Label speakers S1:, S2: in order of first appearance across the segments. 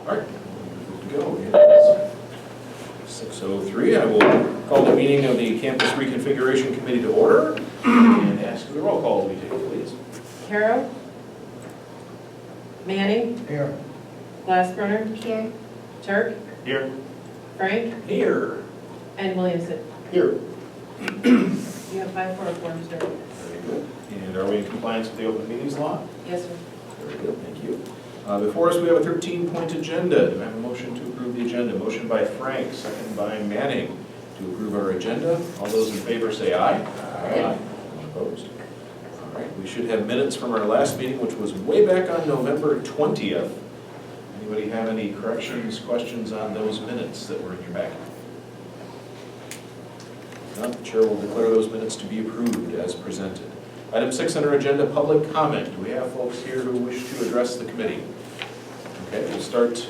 S1: All right, good to go. It is 6:03. I will call the meeting of the Campus Reconfiguration Committee to order and ask for the roll call to be taken, please.
S2: Carol? Manning?
S3: Here.
S2: Glassburner?
S4: Here.
S2: Turk?
S1: Here.
S2: Frank?
S1: Here.
S2: And Williamson.
S1: Here.
S2: You have 5 for a quorum, sir.
S1: Very good. And are we in compliance with the open meetings law?
S2: Yes, sir.
S1: Very good, thank you. Before us, we have a 13-point agenda. Do I have a motion to approve the agenda? Motion by Frank, second by Manning to approve our agenda. All those in favor say aye. Aye. Opposed? All right, we should have minutes from our last meeting, which was way back on November 20th. Anybody have any corrections, questions on those minutes that were in your packet? If not, the chair will declare those minutes to be approved as presented. Item 6 on our agenda, public comment. Do we have folks here who wish to address the committee? Okay, we'll start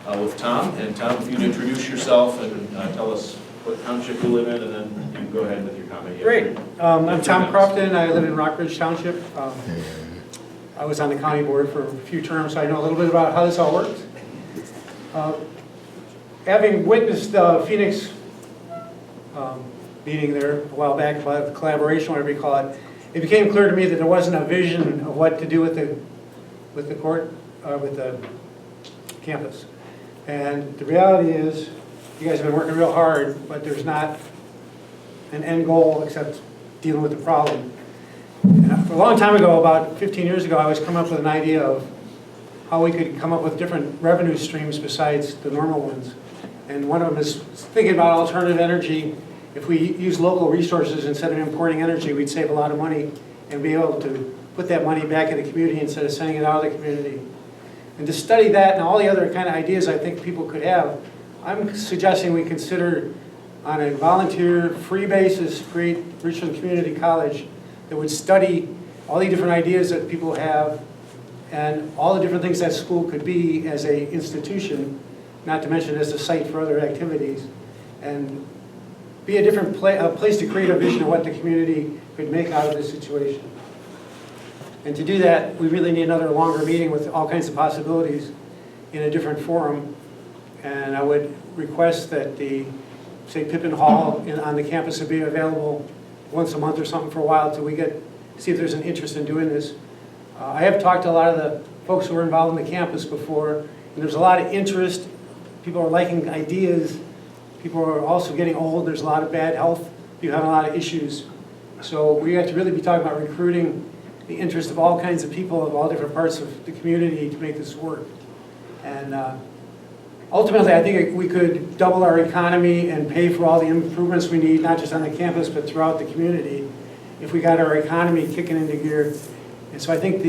S1: with Tom. And Tom, if you'd introduce yourself and tell us what township you live in, and then you can go ahead with your comment.
S3: Great. I'm Tom Crofton. I live in Rockridge Township. I was on the county board for a few terms, so I know a little bit about how this all works. Having witnessed the Phoenix meeting there a while back about the collaboration, whatever you call it, it became clear to me that there wasn't a vision of what to do with the court, with the campus. And the reality is, you guys have been working real hard, but there's not an end goal except dealing with the problem. And for a long time ago, about 15 years ago, I was coming up with an idea of how we could come up with different revenue streams besides the normal ones. And one of them is thinking about alternative energy. If we use local resources instead of importing energy, we'd save a lot of money and be able to put that money back in the community instead of sending it out of the community. And to study that and all the other kind of ideas I think people could have, I'm suggesting we consider on a volunteer, free basis, create Richland Community College that would study all the different ideas that people have and all the different things that school could be as an institution, not to mention as a site for other activities, and be a different place to create a vision of what the community could make out of this situation. And to do that, we really need another longer meeting with all kinds of possibilities in a different forum. And I would request that the, say, Pippin Hall on the campus would be available once a month or something for a while till we see if there's an interest in doing this. I have talked to a lot of the folks who were involved in the campus before, and there's a lot of interest. People are liking ideas. People are also getting old. There's a lot of bad health. You have a lot of issues. So we have to really be talking about recruiting the interest of all kinds of people of all different parts of the community to make this work. And ultimately, I think we could double our economy and pay for all the improvements we need, not just on the campus, but throughout the community, if we got our economy kicking into gear. And so I think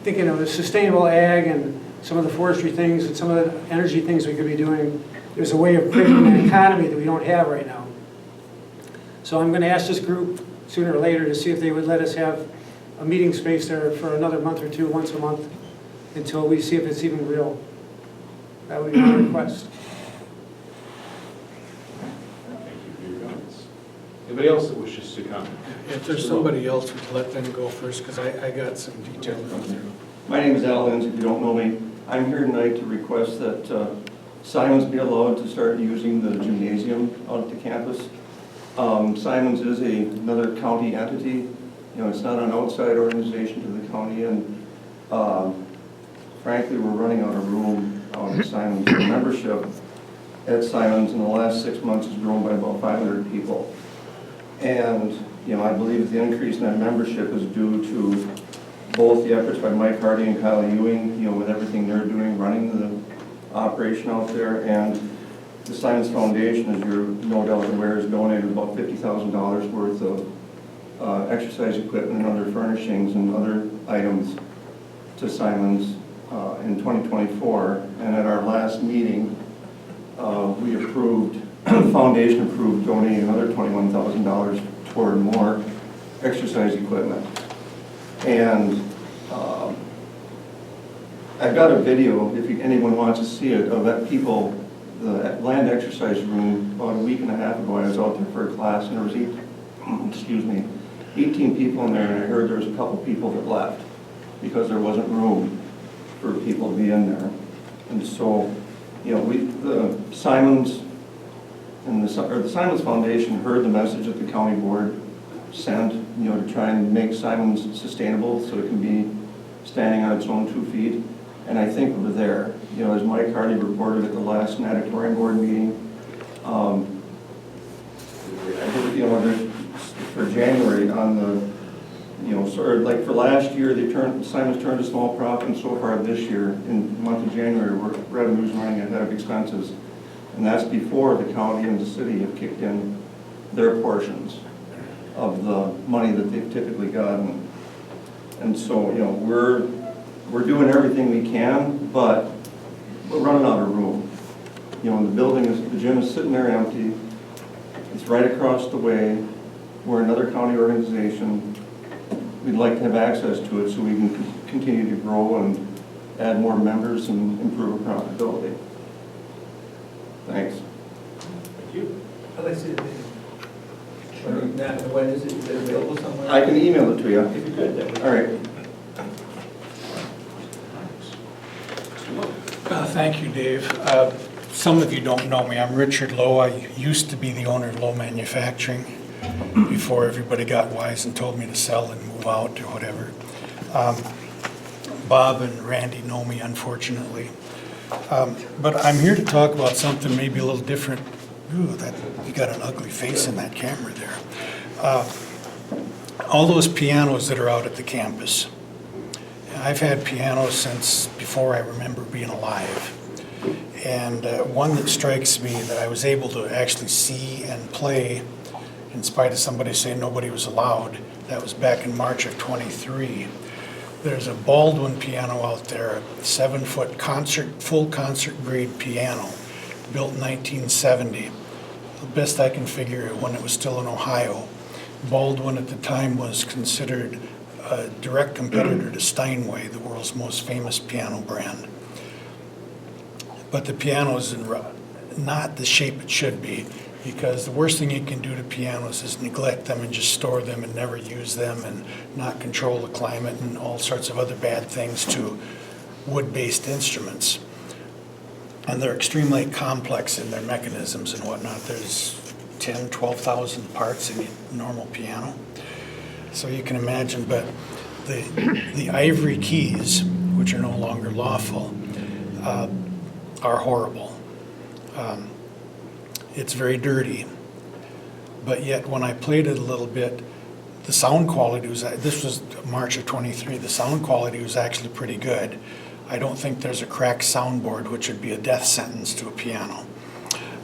S3: thinking of a sustainable ag and some of the forestry things and some of the energy things we could be doing, there's a way of creating an economy that we don't have right now. So I'm going to ask this group sooner or later to see if they would let us have a meeting space there for another month or two, once a month, until we see if it's even real. That would be my request.
S1: Thank you for your comments. Anybody else that wishes to comment?
S5: If there's somebody else, let them go first, because I got some detail to go through.
S6: My name is Al Lindsay, if you don't know me. I'm here tonight to request that Simons be allowed to start using the gymnasium out at the campus. Simons is another county entity. You know, it's not an outside organization to the county, and frankly, we're running out of room out at Simons. The membership at Simons in the last 6 months has grown by about 500 people. And, you know, I believe the increase in that membership is due to both the efforts by Mike Hardy and Kyle Ewing, you know, with everything they're doing, running the operation out there, and the Simons Foundation, as you're no doubt aware, has donated about $50,000 worth of exercise equipment and other furnishings and other items to Simons in 2024. And at our last meeting, we approved, the foundation approved donating another $21,000 toward more exercise equipment. And I've got a video, if anyone wants to see it, of that people, the land exercise room, about a week and a half ago. I was out there for a class, and there was 18 people in there, and I heard there was a couple people that left because there wasn't room for people to be in there. And so, you know, the Simons and the Simons Foundation heard the message that the county board sent, you know, to try and make Simons sustainable so it can be standing on its own 2 feet. And I think we're there. You know, as Mike Hardy reported at the last natatorium board meeting, I think, you know, for January on the, you know, sort of like for last year, Simons turned a small profit, and so far this year, in the month of January, revenue's running ahead of expenses. And that's before the county and the city have kicked in their portions of the money that they've typically gotten. And so, you know, we're doing everything we can, but we're running out of room. You know, the gym is sitting there empty. It's right across the way. We're another county organization. We'd like to have access to it so we can continue to grow and add more members and improve our profitability. Thanks.
S1: Thank you.
S4: I'd like to see the video. When is it available somewhere?
S6: I can email it to you.
S1: If you could, that would.
S6: All right.
S5: Thank you, Dave. Some of you don't know me. I'm Richard Lowe. I used to be the owner of Lowe Manufacturing before everybody got wise and told me to sell and move out or whatever. Bob and Randy know me, unfortunately. But I'm here to talk about something maybe a little different. Ooh, you got an ugly face in that camera there. All those pianos that are out at the campus. I've had pianos since before I remember being alive. And one that strikes me that I was able to actually see and play, in spite of somebody saying nobody was allowed, that was back in March of '23. There's a Baldwin piano out there, a 7-foot full concert grade piano, built in 1970. The best I can figure, when it was still in Ohio. Baldwin at the time was considered a direct competitor to Steinway, the world's most famous piano brand. But the piano is not the shape it should be, because the worst thing you can do to pianos is neglect them and just store them and never use them and not control the climate and all sorts of other bad things to wood-based instruments. And they're extremely complex in their mechanisms and whatnot. There's 10, 12,000 parts in a normal piano. So you can imagine, but the ivory keys, which are no longer lawful, are horrible. It's very dirty, but yet when I played it a little bit, the sound quality was, this was March of '23, the sound quality was actually pretty good. I don't think there's a cracked soundboard, which would be a death sentence to a piano.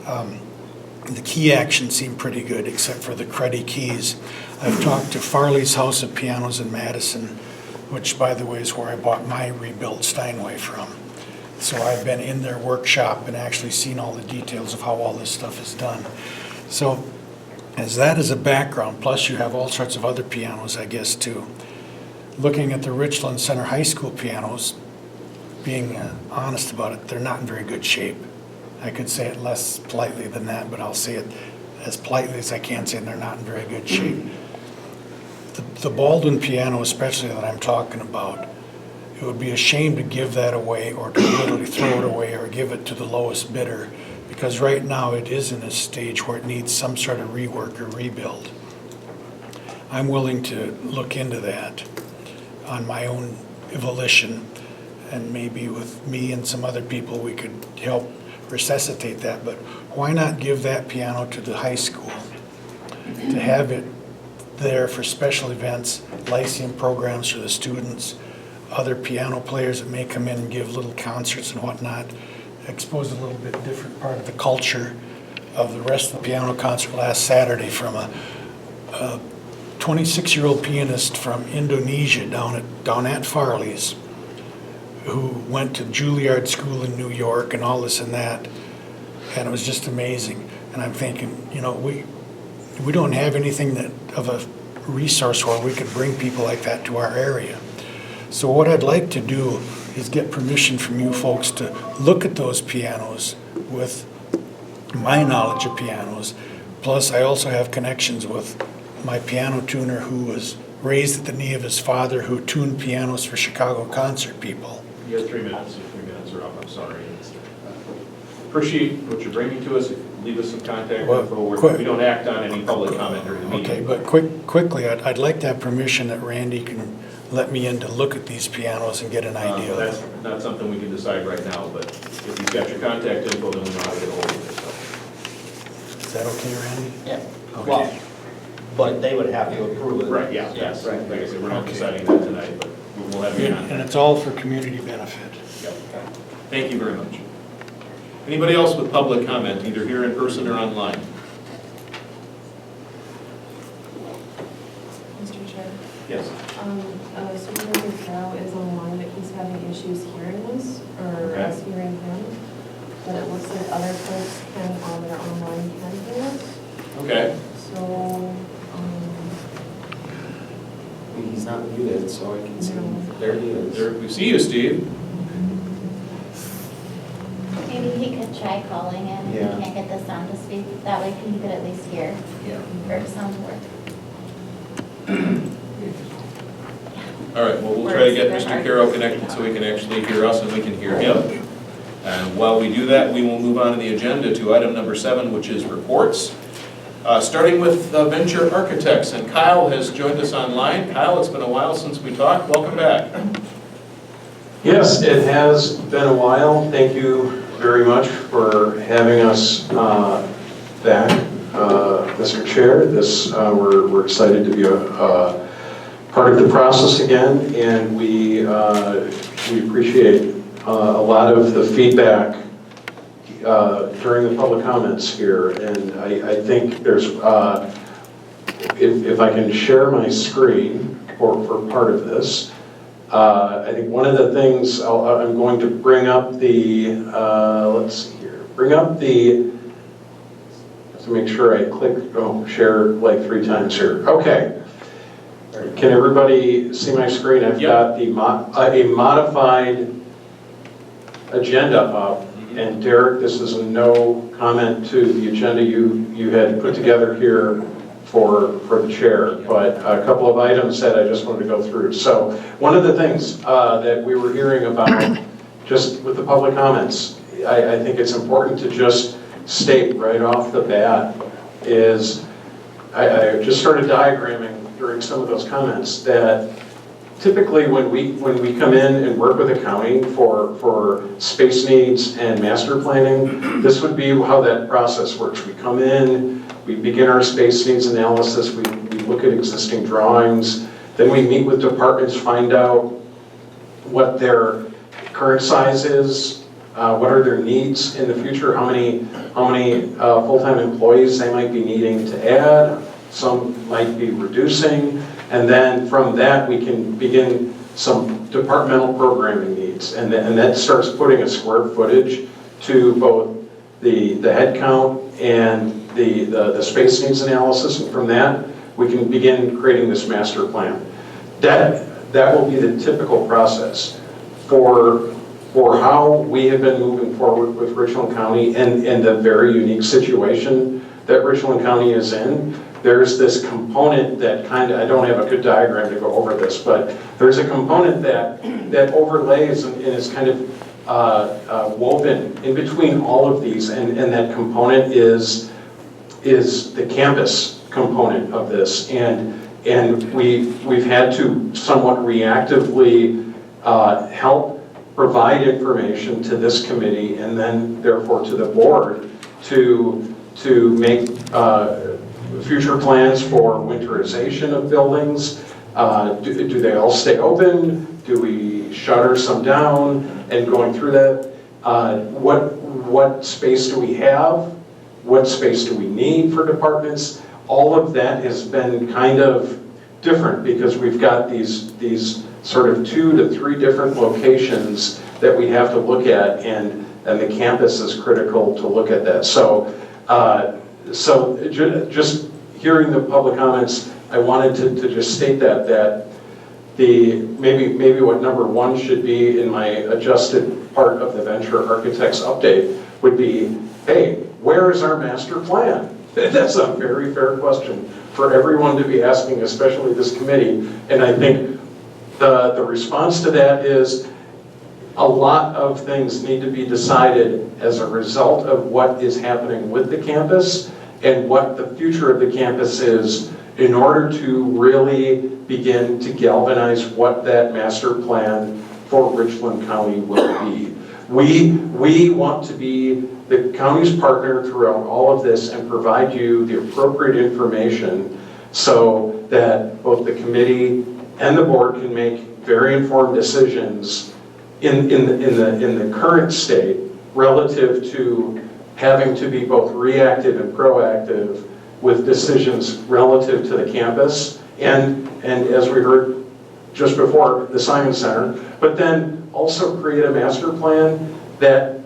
S5: The key action seemed pretty good, except for the cruddy keys. I've talked to Farley's House of Pianos in Madison, which, by the way, is where I bought my rebuilt Steinway from. So I've been in their workshop and actually seen all the details of how all this stuff is done. So as that as a background, plus you have all sorts of other pianos, I guess, too. Looking at the Richland Center High School pianos, being honest about it, they're not in very good shape. I could say it less politely than that, but I'll say it as politely as I can, saying they're not in very good shape. The Baldwin piano, especially that I'm talking about, it would be a shame to give that away or to literally throw it away or give it to the lowest bidder, because right now it is in a stage where it needs some sort of rework or rebuild. I'm willing to look into that on my own volition, and maybe with me and some other people we could help resuscitate that. But why not give that piano to the high school to have it there for special events, lyceum programs for the students, other piano players that may come in and give little concerts and whatnot, expose a little bit different part of the culture of the rest of the piano concert last Saturday from a 26-year-old pianist from Indonesia down at Farley's, who went to Juilliard School in New York and all this and that, and it was just amazing. And I'm thinking, you know, we don't have anything that of a resource where we could bring people like that to our area. So what I'd like to do is get permission from you folks to look at those pianos with my knowledge of pianos. Plus, I also have connections with my piano tuner who was raised at the knee of his father, who tuned pianos for Chicago concert people.
S1: You have 3 minutes. comments are up, I'm sorry. Appreciate what you're bringing to us. If you leave us some contact
S5: Well,
S1: info.
S5: quick.
S1: We don't act on any public comment during the meeting.
S5: Okay, but quickly, I'd like to have permission that Randy can let me in to look at these pianos and get an idea of
S1: That's
S5: them.
S1: not something we can decide right now, but if you've got your contact info, then we know how to get hold of it.
S5: Is that okay, Randy?
S7: Yeah,
S5: Okay.
S7: well, but they would have to approve it.
S1: Right, yeah, yes.
S7: Right.
S1: Like I said, we're not
S5: Okay.
S1: deciding that tonight, but we'll have your
S5: And
S1: contact.
S5: it's all for community benefit.
S1: Yep. Thank you very much. Anybody else with public comment, either here in person or online?
S8: Mr. Chair,
S1: Yes.
S8: Supervisor Carroll is online, but he's having issues hearing us, or
S1: Okay.
S8: us hearing him. But it looks like other folks can, on their online, can hear us.
S1: Okay.
S8: So,
S7: He's not muted, so I can see.
S8: No.
S7: There he is.
S1: There, we see you, Steve.
S9: Maybe he could try calling in if
S7: Yeah.
S9: he can't get the sound to speak. That way he could at least hear,
S7: Yeah.
S9: or sound to work.
S1: All right, well, we'll try to get Mr. Carroll connected so he can actually hear us and we can hear him. And while we do that, we will move on to the agenda to item number 7, which is reports. Starting with Venture Architects, and Kyle has joined us online. Kyle, it's been a while since we talked. Welcome back.
S10: Yes, it has been a while. Thank you very much for having us back, Mr. Chair. We're excited to be a part of the process again, and we appreciate a lot of the feedback during the public comments here. And I think there's, if I can share my screen for part of this. I think one of the things, I'm going to bring up the, let's see here, have to make sure I click, share like 3 times here. Okay. Can everybody see my screen? I've got the a modified agenda up. And Derek, this is a no comment to the agenda you had put together here for the chair, but a couple of items that I just wanted to go through. So one of the things that we were hearing about just with the public comments, I think it's important to just state right off the bat is, I just started diagramming during some of those comments that typically when we come in and work with a county for space needs and master planning, this would be how that process works. We come in, we begin our space needs analysis, we look at existing drawings, then we meet with departments, find out what their current size is, what are their needs in the future, how many full-time employees they might be needing to add, some might be reducing, and then from that we can begin some departmental programming needs, and that starts putting a square footage to both the head count and the space needs analysis, and from that we can begin creating this master plan. That will be the typical process for how we have been moving forward with Richland County and the very unique situation that Richland County is in. There's this component that I don't have a good diagram to go over this, but there's a component that overlays and is kind of woven in between all of these, and that component is the campus component of this, and we've had to somewhat reactively help provide information to this committee and then therefore to the board to make future plans for winterization of buildings. Do they all stay open? Do we shutter some down? And going through that, what space do we have? What space do we need for departments? All of that has been kind of different because we've got these sort of 2 to 3 different locations that we have to look at, and the campus is critical to look at that. So just hearing the public comments, I wanted to just state that maybe what number 1 should be in my adjusted part of the Venture Architects update would be, hey, where is our master plan? That's a very fair question for everyone to be asking, especially this committee. And I think the response to that is, a lot of things need to be decided as a result of what is happening with the campus and what the future of the campus is in order to really begin to galvanize what that master plan for Richland County will be. We want to be the county's partner throughout all of this and provide you the appropriate information so that both the committee and the board can make very informed decisions in the current state relative to having to be both reactive and proactive with decisions relative to the campus and as we heard just before, the Simon Center, but then also create a master plan that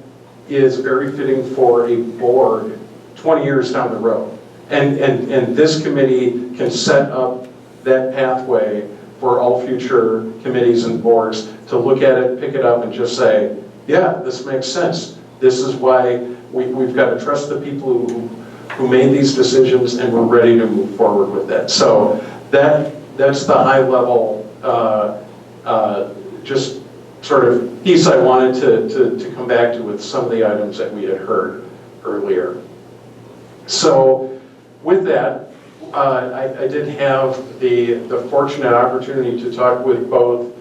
S10: is very fitting for a board 20 years down the road. And this committee can set up that pathway for all future committees and boards to look at it, pick it up, and just say, yeah, this makes sense. This is why we've got to trust the people who made these decisions, and we're ready to move forward with that. So that's the high level, just sort of piece I wanted to come back to with some of the items that we had heard earlier. So with that, I did have the fortunate opportunity to talk with both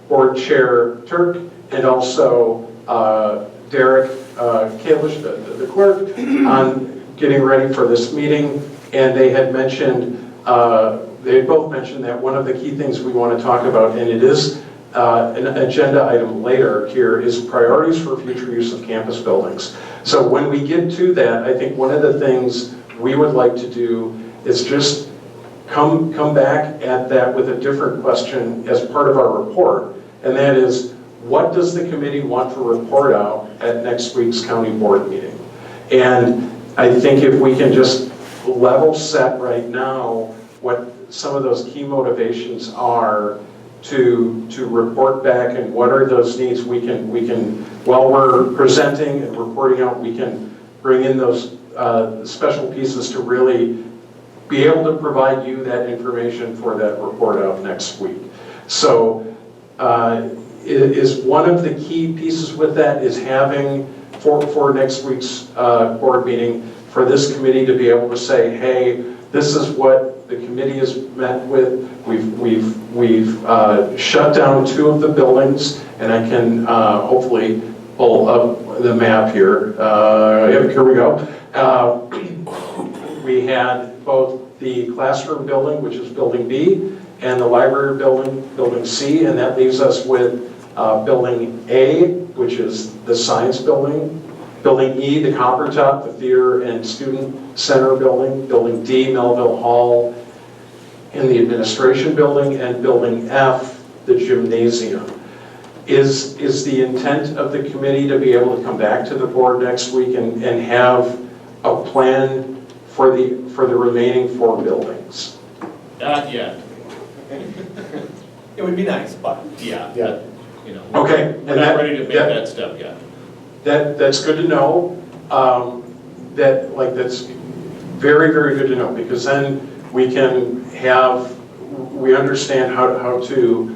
S10: Board Chair Turk and also Derek Kalish, the clerk, on getting ready for this meeting. And they had mentioned, they both mentioned that one of the key things we want to talk about, and it is an agenda item later here, is priorities for future use of campus buildings. So when we get to that, I think one of the things we would like to do is just come back at that with a different question as part of our report, and that is, what does the committee want to report out at next week's county board meeting? And I think if we can just level set right now what some of those key motivations are to report back, and what are those needs we can while we're presenting and reporting out, we can bring in those special pieces to really be able to provide you that information for that report out next week. So is one of the key pieces with that is having for next week's board meeting for this committee to be able to say, hey, this is what the committee has met with. We've shut down 2 of the buildings, and I can hopefully pull up the map here. Here we go. We had both the classroom building, which is building B, and the library building, building C, and that leaves us with building A, which is the science building, building E, the Copper Top, the theater and student center building, building D, Melville Hall, and the administration building, and building F, the gymnasium. Is the intent of the committee to be able to come back to the board next week and have a plan for the remaining 4 buildings?
S1: Not yet.
S4: It would be nice, but.
S1: Yeah.
S7: Yeah.
S1: You know,
S10: Okay.
S1: we're not ready to make that step yet.
S10: That's good to know. That's very, very good to know, because then we understand how to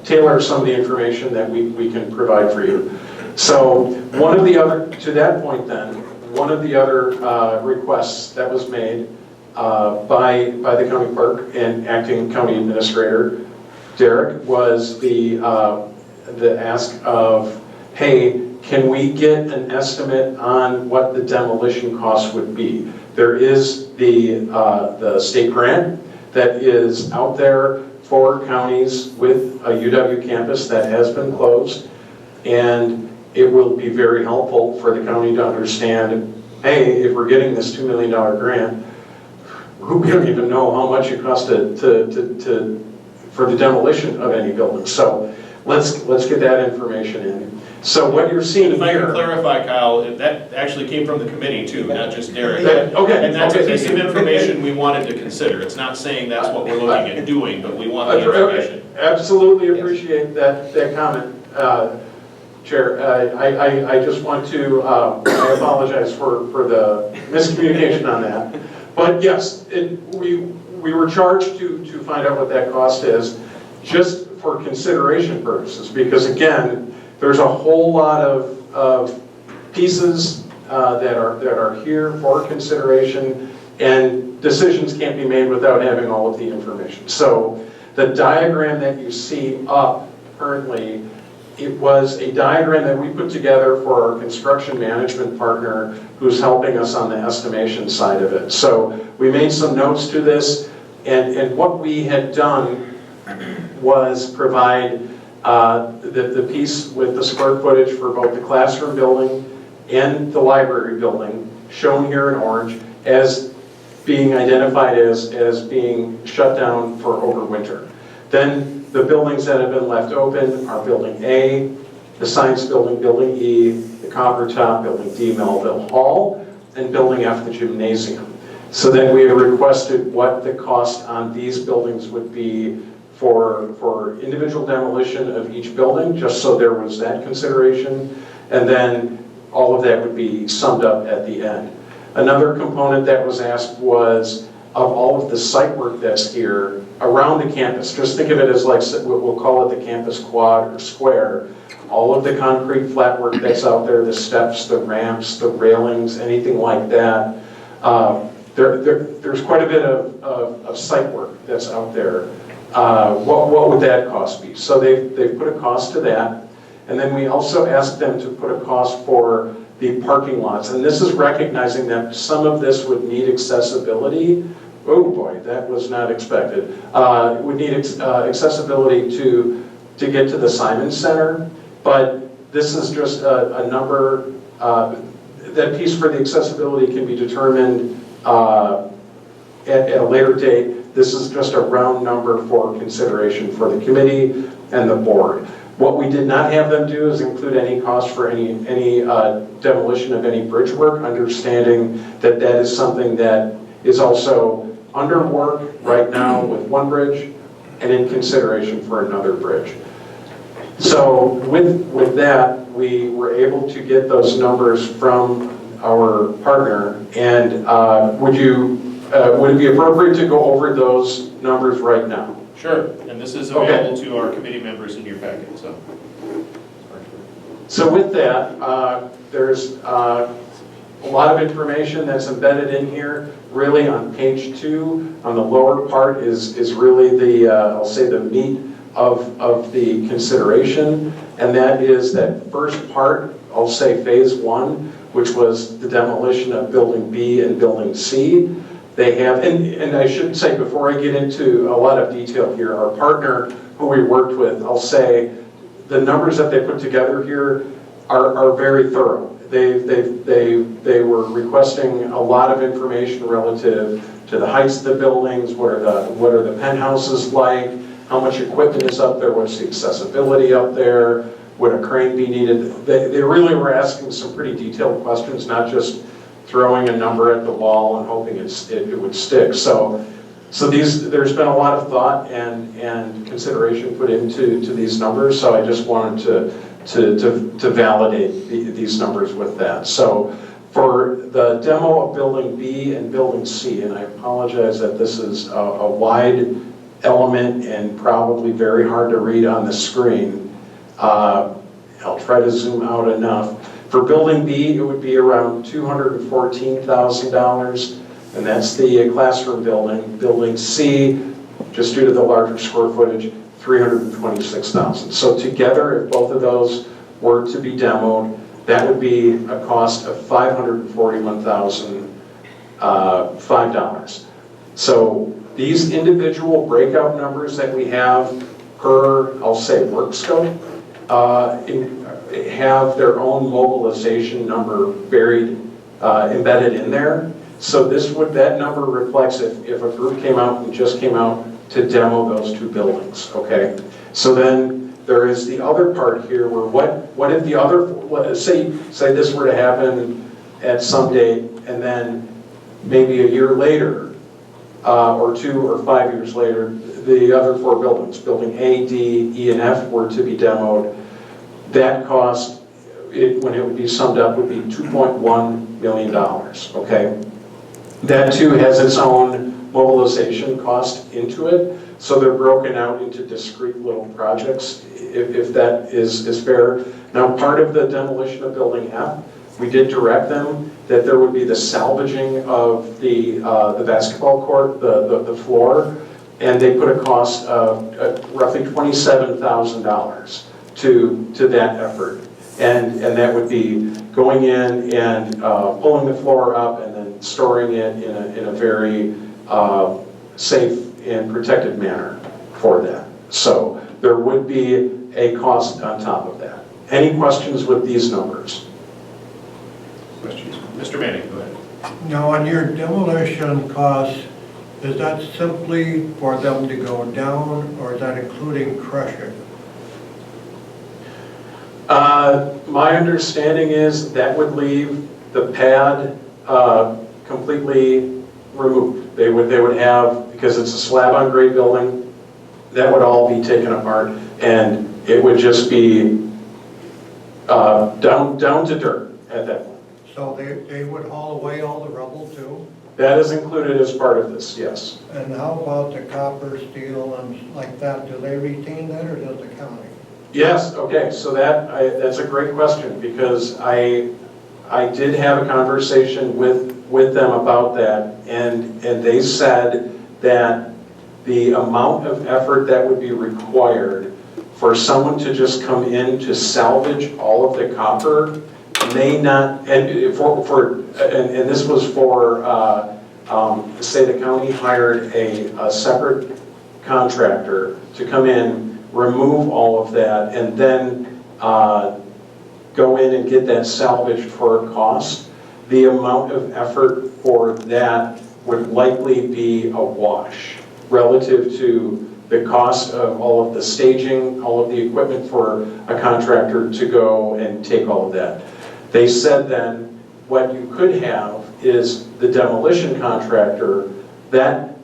S10: tailor some of the information that we can provide for you. So to that point then, one of the other requests that was made by the county clerk and acting county administrator, Derek, was the ask of, hey, can we get an estimate on what the demolition cost would be? There is the state grant that is out there for counties with a UW campus that has been closed, and it will be very helpful for the county to understand, hey, if we're getting this $2 million grant, we don't even know how much it costs for the demolition of any building. So let's get that information in. So what you're seeing
S1: If I
S10: here.
S1: can clarify, Kyle, that actually came from the committee too, not just Derek.
S10: Okay.
S1: And that's a
S10: Okay.
S1: piece of information we wanted to consider. It's not saying that's what we're looking at doing, but we want the information.
S10: Absolutely appreciate that comment, Chair. I just want to, I apologize for the miscommunication on that. But yes, we were charged to find out what that cost is. Just for consideration purposes, because again, there's a whole lot of pieces that are here for consideration, and decisions can't be made without having all of the information. So the diagram that you see up currently, it was a diagram that we put together for our construction management partner who's helping us on the estimation side of it. So we made some notes to this, and what we had done was provide the piece with the square footage for both the classroom building and the library building, shown here in orange, as being identified as being shut down for overwinter. Then the buildings that have been left open are Building A, the Science Building, Building E, the Copper Top, Building D, Melville Hall, and Building F, the Gymnasium. So then we have requested what the cost on these buildings would be for individual demolition of each building, just so there was that consideration, and then all of that would be summed up at the end. Another component that was asked was, of all of the site work that's here around the campus, just think of it as like, we'll call it the campus quad or square, all of the concrete flat work that's out there, the steps, the ramps, the railings, anything like that, there's quite a bit of site work that's out there. What would that cost be? So they've put a cost to that, and then we also asked them to put a cost for the parking lots, and this is recognizing that some of this would need accessibility. Oh boy, that was not expected. Would need accessibility to get to the Simon Center, but this is just a number. That piece for the accessibility can be determined at a later date. This is just a round number for consideration for the committee and the board. What we did not have them do is include any cost for any demolition of any bridge work, understanding that that is something that is also under work right now with one bridge and in consideration for another bridge. So with that, we were able to get those numbers from our partner, and would it be appropriate to go over those numbers right now?
S1: Sure, and this is available to our committee members in your packet, so.
S10: So with that, there's a lot of information that's embedded in here. Really on page 2, on the lower part is really the, I'll say the meat of the consideration, and that is that first part, I'll say phase 1, which was the demolition of Building B and Building C. They have, and I should say before I get into a lot of detail here, our partner who we worked with, I'll say the numbers that they put together here are very thorough. They were requesting a lot of information relative to the heights of the buildings, what are the penthouses like, how much equipment is up there, what's the accessibility up there, would a crane be needed. They really were asking some pretty detailed questions, not just throwing a number at the wall and hoping it would stick. So there's been a lot of thought and consideration put into these numbers, so I just wanted to validate these numbers with that. So for the demo of Building B and Building C, and I apologize that this is a wide element and probably very hard to read on the screen. I'll try to zoom out enough. For Building B, it would be around $214,000, and that's the classroom building. Building C, just due to the larger square footage, $326,000. So together, if both of those were to be demoed, that would be a cost of $541,005. So these individual breakout numbers that we have per, I'll say, work scope, have their own mobilization number buried, embedded in there. So that number reflects if a group came out and just came out to demo those 2 buildings, okay? So then there is the other part here where what if the other, say this were to happen at some date, and then maybe a year later, or 2 or 5 years later, the other 4 buildings, Building A, D, E, and F were to be demoed. That cost, when it would be summed up, would be $2.1 million, okay? That too has its own mobilization cost into it, So they're broken out into discrete little projects, if that is fair. Now, part of the demolition of Building F, we did direct them that there would be the salvaging of the basketball court, the floor, and they put a cost of roughly $27,000 to that effort. And that would be going in and pulling the floor up and then storing it in a very safe and protected manner for that. So there would be a cost on top of that. Any questions with these numbers?
S1: Questions? Mr. Manning, go ahead.
S11: Now, on your demolition costs, is that simply for them to go down, or is that including crushing?
S10: My understanding is that would leave the pad completely removed. They would have, because it's a slab on grade building, that would all be taken apart, and it would just be down to dirt at that point.
S11: So they would haul away all the rubble too?
S10: That is included as part of this, yes.
S11: And how about the copper, steel, and like that? Do they retain that, or does the county?
S10: Yes, okay, so that's a great question, because I did have a conversation with them about that, and they said that the amount of effort that would be required for someone to just come in to salvage all of the copper may not, and this was for, say the county hired a separate contractor to come in, remove all of that, and then go in and get that salvaged for a cost. The amount of effort for that would likely be a wash relative to the cost of all of the staging, all of the equipment for a contractor to go and take all of that. They said then what you could have is the demolition contractor, that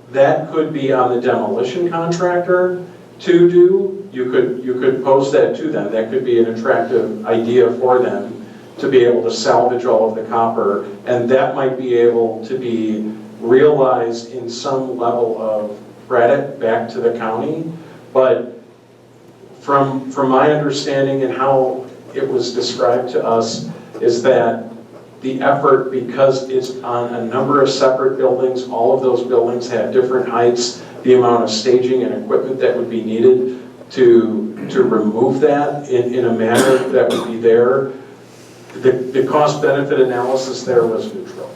S10: could be on the demolition contractor to do. You could pose that to them. That could be an attractive idea for them to be able to salvage all of the copper, and that might be able to be realized in some level of credit back to the county. But from my understanding and how it was described to us is that the effort, because it's on a number of separate buildings, all of those buildings have different heights, the amount of staging and equipment that would be needed to remove that in a manner that would be there, the cost-benefit analysis there was neutral.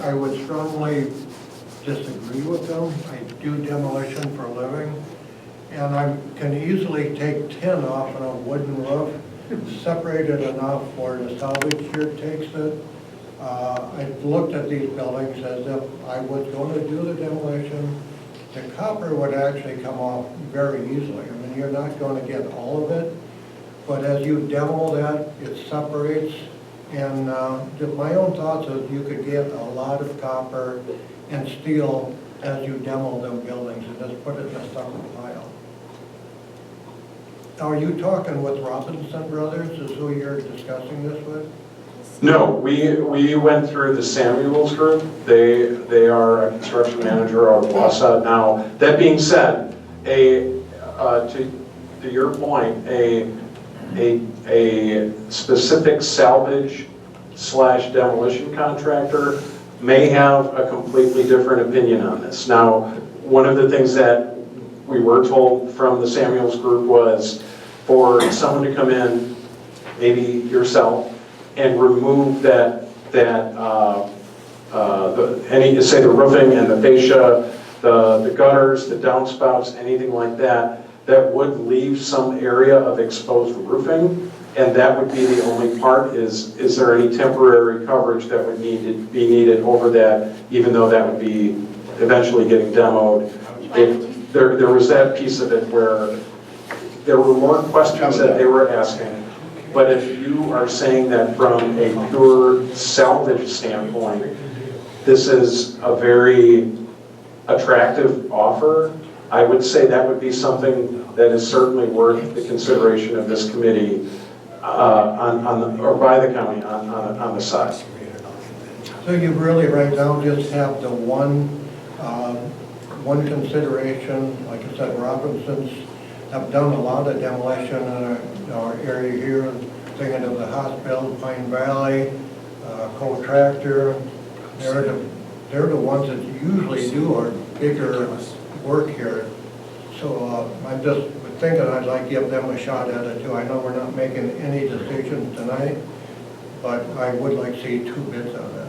S11: I would strongly disagree with them. I do demolition for a living, and I can easily take tin off on a wooden roof, separate it enough where the salvage here takes it. I've looked at these buildings as if I was going to do the demolition. The copper would actually come off very easily. I mean, you're not going to get all of it, but as you demo that, it separates. And my own thoughts is you could get a lot of copper and steel as you demo them buildings and just put it in a separate pile. Are you talking with Robinson Brothers, is who you're discussing this with?
S10: No, we went through the Samuels group. They are a construction manager out of Wausau. Now, that being said, to your point, a specific salvage / demolition contractor may have a completely different opinion on this. Now, one of the things that we were told from the Samuels group was for someone to come in, maybe yourself, and remove say the roofing and the fascia, the gutters, the downspouts, anything like that, that would leave some area of exposed roofing, and that would be the only part. Is there any temporary coverage that would be needed over that, even though that would be eventually getting demoed? There was that piece of it where there were more questions that they were asking. But if you are saying that from a pure salvage standpoint, this is a very attractive offer, I would say that would be something that is certainly worth the consideration of this committee or by the county on the side.
S11: So you really right now just have the one one consideration, like I said, Robinsons have done a lot of demolition in our area here, thinking of the hospital, Pine Valley, Contractor. They're the ones that usually do our bigger work here. So I'm just thinking I'd like to give them a shot at it too. I know we're not making any decisions tonight, but I would like to see 2 bids on that.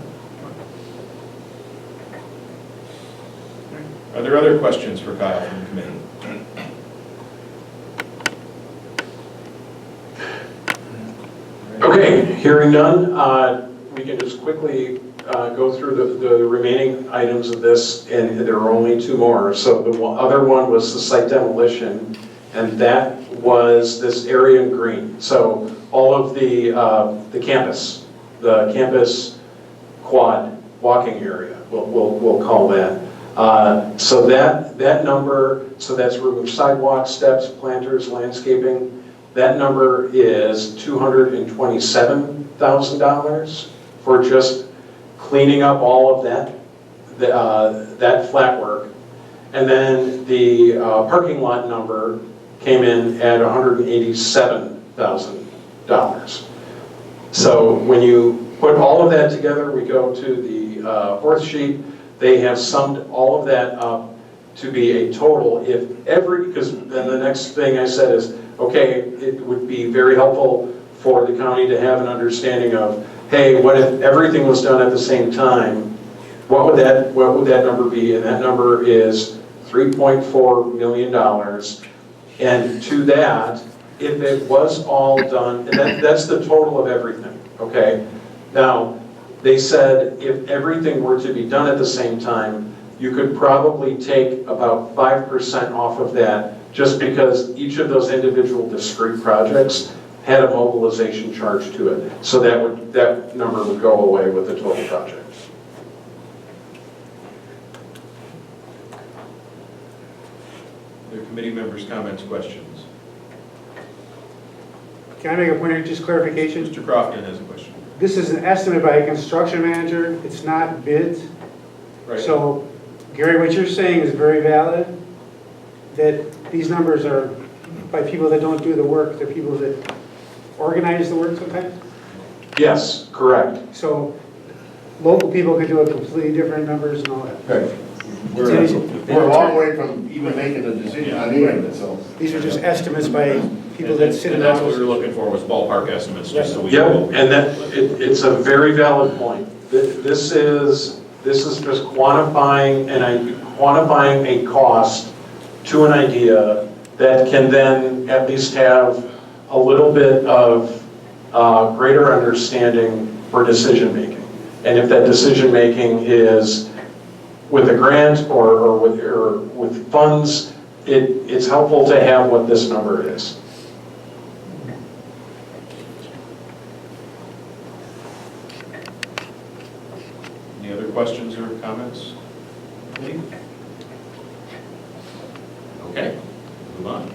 S1: Are there other questions for Kyle from the committee?
S10: Okay, hearing none, we can just quickly go through the remaining items of this, and there are only 2 more. So the other one was the site demolition, and that was this area in green. So all of the campus quad walking area, we'll call that. So that number, so that's remove sidewalks, steps, planters, landscaping. That number is $227,000 for just cleaning up all of that flat work. And then the parking lot number came in at $187,000. So when you put all of that together, we go to the 4th sheet. They have summed all of that up to be a total, because then the next thing I said is, okay, it would be very helpful for the county to have an understanding of, hey, what if everything was done at the same time? What would that number be? And that number is $3.4 million. And to that, if it was all done, and that's the total of everything, okay? Now, they said if everything were to be done at the same time, you could probably take about 5% off of that, just because each of those individual discrete projects had a mobilization charge to it. So that number would go away with the total project.
S1: Other committee members' comments, questions?
S3: Can I make a point of just clarification?
S1: Mr. Crofton has a question.
S3: This is an estimate by a construction manager, it's not bids.
S1: Right.
S3: So, Gary, what you're saying is very valid, that these numbers are by people that don't do the work, they're people that organize the work sometimes?
S10: Yes, correct.
S3: So, local people could do a completely different numbers and all that.
S12: Okay. We're a long way from even making a decision on any of it, so.
S3: These are just estimates by people that sit in
S1: And that's what
S3: office.
S1: we were looking for, was ballpark estimates, just so we
S10: Yep,
S1: know.
S10: and it's a very valid point. This is just quantifying a cost to an idea that can then at least have a little bit of greater understanding for decision making. And if that decision making is with a grant or with funds, it's helpful to have what this number is.
S1: Any other questions or comments? Lee? Okay, move on.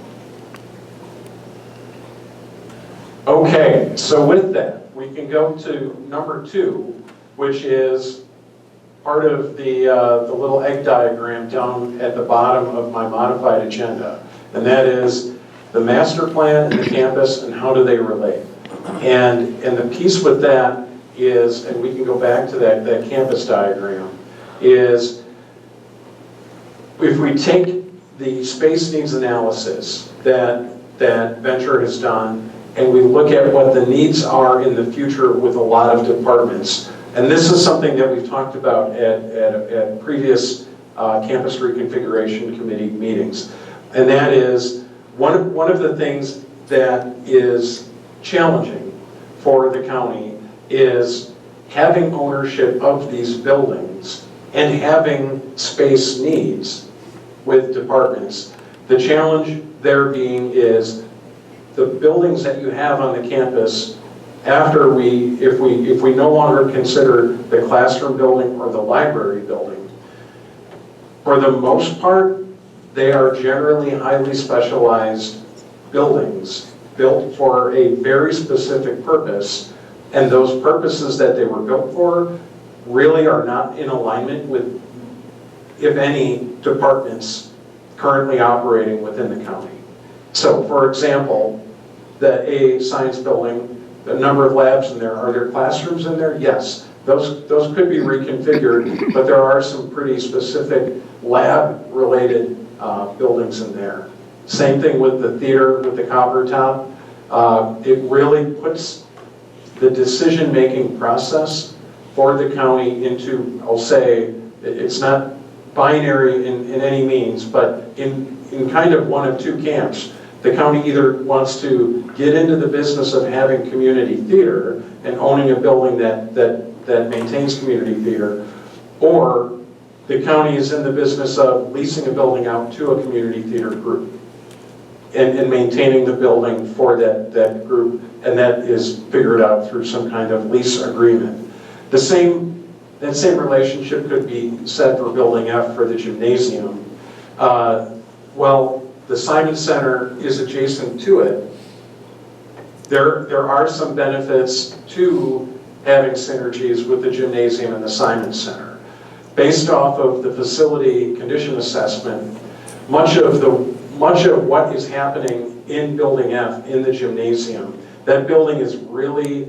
S10: Okay, so with that, we can go to number 2, which is part of the little egg diagram down at the bottom of my modified agenda. And that is the master plan and the campus and how do they relate. And the piece with that is, and we can go back to that campus diagram, is if we take the space needs analysis that Venture has done, and we look at what the needs are in the future with a lot of departments. And this is something that we've talked about at previous campus reconfiguration committee meetings. And that is, one of the things that is challenging for the county is having ownership of these buildings and having space needs with departments. The challenge there being is the buildings that you have on the campus, after if we no longer consider the classroom building or the library building, for the most part, they are generally highly specialized buildings built for a very specific purpose, and those purposes that they were built for really are not in alignment with if any, departments currently operating within the county. So, for example, the A science building, the number of labs in there, are there classrooms in there? Yes. Those could be reconfigured, but there are some pretty specific lab-related buildings in there. Same thing with the theater, with the copper top. It really puts the decision-making process for the county into, I'll say, it's not binary in any means, but in kind of one of two camps. The county either wants to get into the business of having community theater and owning a building that maintains community theater, or the county is in the business of leasing a building out to a community theater group and maintaining the building for that group, and that is figured out through some kind of lease agreement. That same relationship could be said for Building F for the gymnasium. Well, the Simon Center is adjacent to it. There are some benefits to having synergies with the gymnasium and the Simon Center. Based off of the facility condition assessment, much of what is happening in Building F, in the gymnasium, that building is really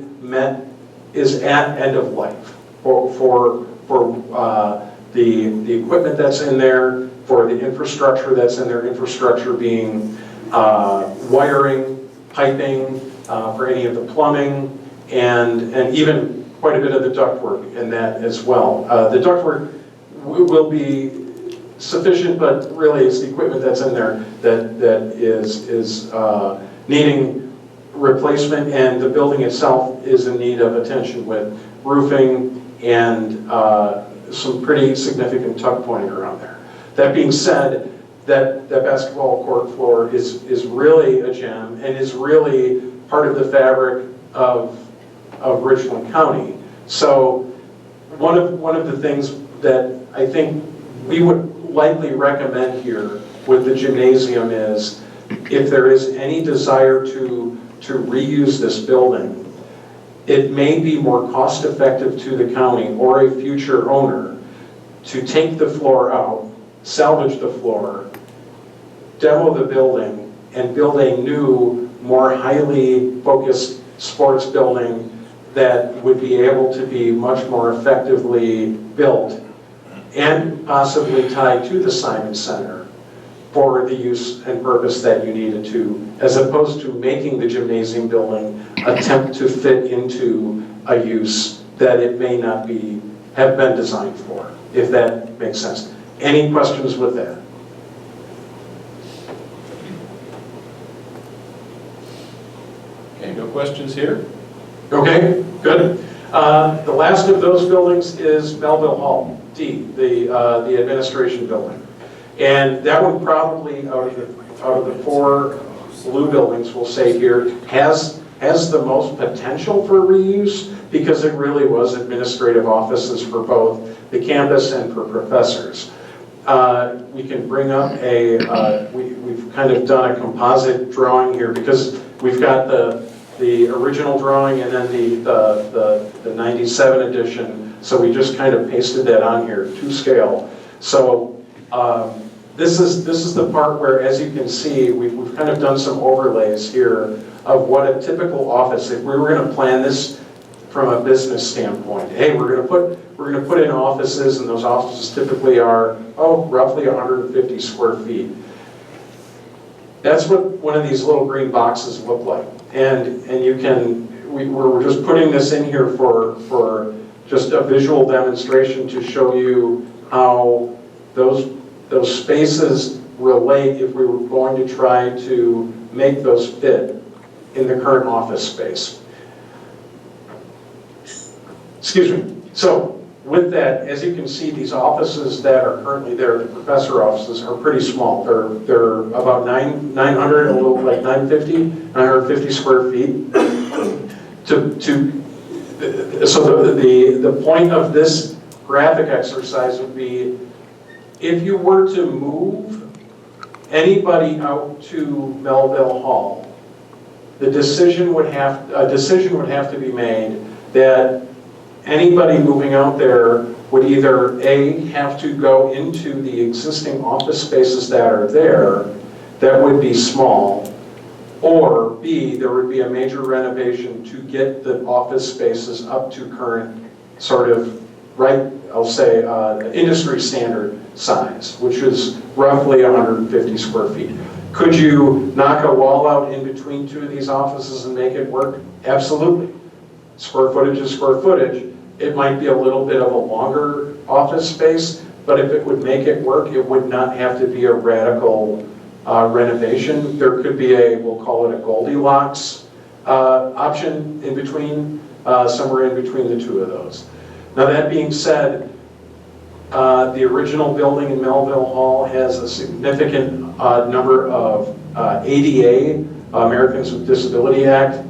S10: is at end of life for the equipment that's in there, for the infrastructure that's in there, infrastructure being wiring, piping, for any of the plumbing, and even quite a bit of the ductwork in that as well. The ductwork will be sufficient, but really it's the equipment that's in there that is needing replacement, and the building itself is in need of attention with roofing and some pretty significant tuck pointing around there. That being said, that basketball court floor is really a gem and is really part of the fabric of Richland County. So one of the things that I think we would likely recommend here with the gymnasium is, if there is any desire to reuse this building, it may be more cost effective to the county or a future owner to take the floor out, salvage the floor, demo the building, and build a new, more highly focused sports building that would be able to be much more effectively built and possibly tied to the Simon Center for the use and purpose that you needed to, as opposed to making the gymnasium building attempt to fit into a use that it may not have been designed for, if that makes sense. Any questions with that?
S1: Okay, no questions here?
S10: Okay, good. The last of those buildings is Melville Hall, D, the administration building. And that one probably, out of the four blue buildings, we'll say here, has the most potential for reuse, because it really was administrative offices for both the campus and for professors. We can bring up we've kind of done a composite drawing here, because we've got the original drawing and then the 97 edition, so we just kind of pasted that on here to scale. So this is the part where, as you can see, we've kind of done some overlays here of what a typical office, if we were going to plan this from a business standpoint. Hey, we're going to put in offices, and those offices typically are roughly 150 square feet. That's what one of these little green boxes look like. And we're just putting this in here for just a visual demonstration to show you how those spaces relate if we were going to try to make those fit in the current office space. Excuse me. So with that, as you can see, these offices that are currently there, the professor offices, are pretty small. They're about 900, a little like 950 square feet. So the point of this graphic exercise would be, if you were to move anybody out to Melville Hall, a decision would have to be made that anybody moving out there would either A, have to go into the existing office spaces that are there that would be small, or B, there would be a major renovation to get the office spaces up to current sort of, right, I'll say, industry standard size, which is roughly 150 square feet. Could you knock a wall out in between two of these offices and make it work? Absolutely. Square footage is square footage. It might be a little bit of a longer office space, but if it would make it work, it would not have to be a radical renovation. There could be a, we'll call it a Goldilocks option in between, somewhere in between the two of those. Now that being said, the original building in Melville Hall has a significant number of ADA, Americans with Disability Act,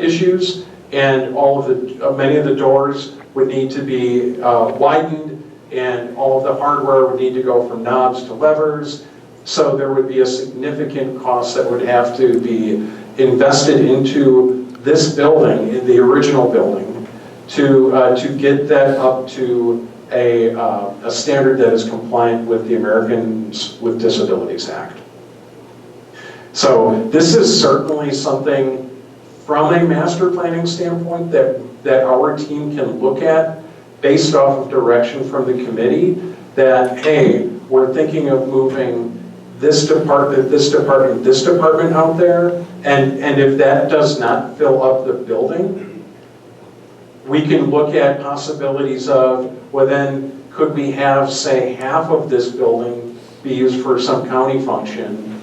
S10: issues, and all of the many of the doors would need to be widened, and all of the hardware would need to go from knobs to levers. So there would be a significant cost that would have to be invested into this building, in the original building, to get that up to a standard that is compliant with the Americans with Disabilities Act. So this is certainly something from a master planning standpoint that our team can look at based off of direction from the committee that, hey, we're thinking of moving this department, this department, this department out there, and if that does not fill up the building, we can look at possibilities of, well then, could we have, say, half of this building be used for some county function,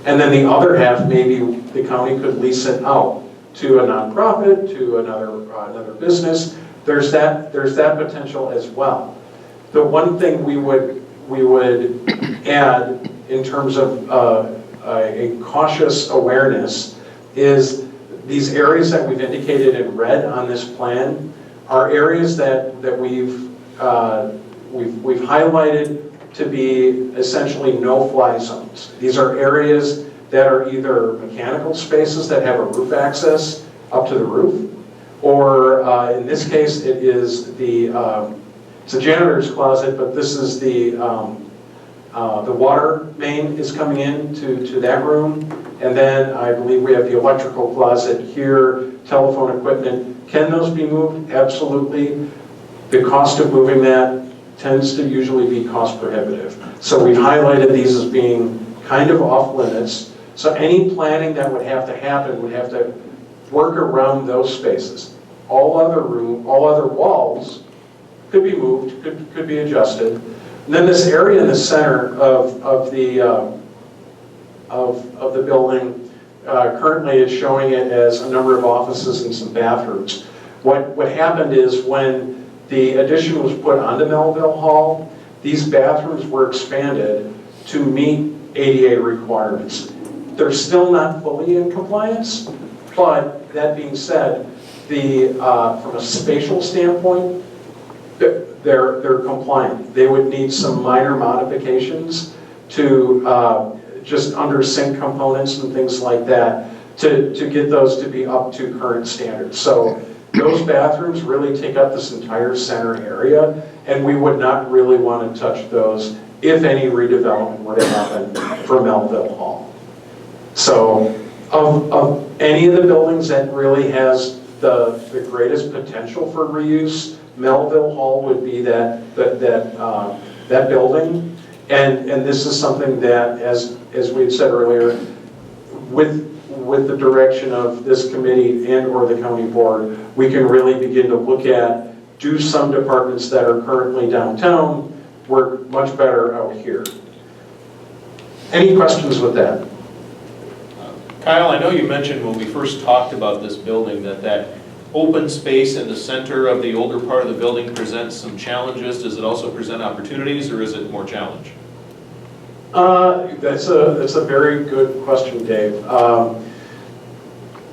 S10: and then the other half, maybe the county could lease it out to a nonprofit, to another business. There's that potential as well. The one thing we would add in terms of a cautious awareness is these areas that we've indicated in red on this plan are areas that we've highlighted to be essentially no-fly zones. These are areas that are either mechanical spaces that have a roof access up to the roof, or in this case it is it's a janitor's closet, but this is the water main is coming in to that room, and then I believe we have the electrical closet here, telephone equipment. Can those be moved? Absolutely. The cost of moving that tends to usually be cost prohibitive. So we've highlighted these as being kind of off limits. So any planning that would have to happen would have to work around those spaces. All other walls could be moved, could be adjusted. And then this area in the center of the building currently is showing it as a number of offices and some bathrooms. What happened is when the addition was put onto Melville Hall, these bathrooms were expanded to meet ADA requirements. They're still not fully in compliance, but that being said, from a spatial standpoint, they're compliant. They would need some minor modifications to just under sink components and things like that to get those to be up to current standards. So those bathrooms really take up this entire center area, and we would not really want to touch those if any redevelopment were to happen for Melville Hall. So of any of the buildings that really has the greatest potential for reuse, Melville Hall would be that building. And this is something that, as we had said earlier, with the direction of this committee and or the county board, we can really begin to look at, do some departments that are currently downtown work much better out here? Any questions with that?
S1: Kyle, I know you mentioned when we first talked about this building that open space in the center of the older part of the building presents some challenges. Does it also present opportunities, or is it more challenge?
S10: That's a very good question, Dave.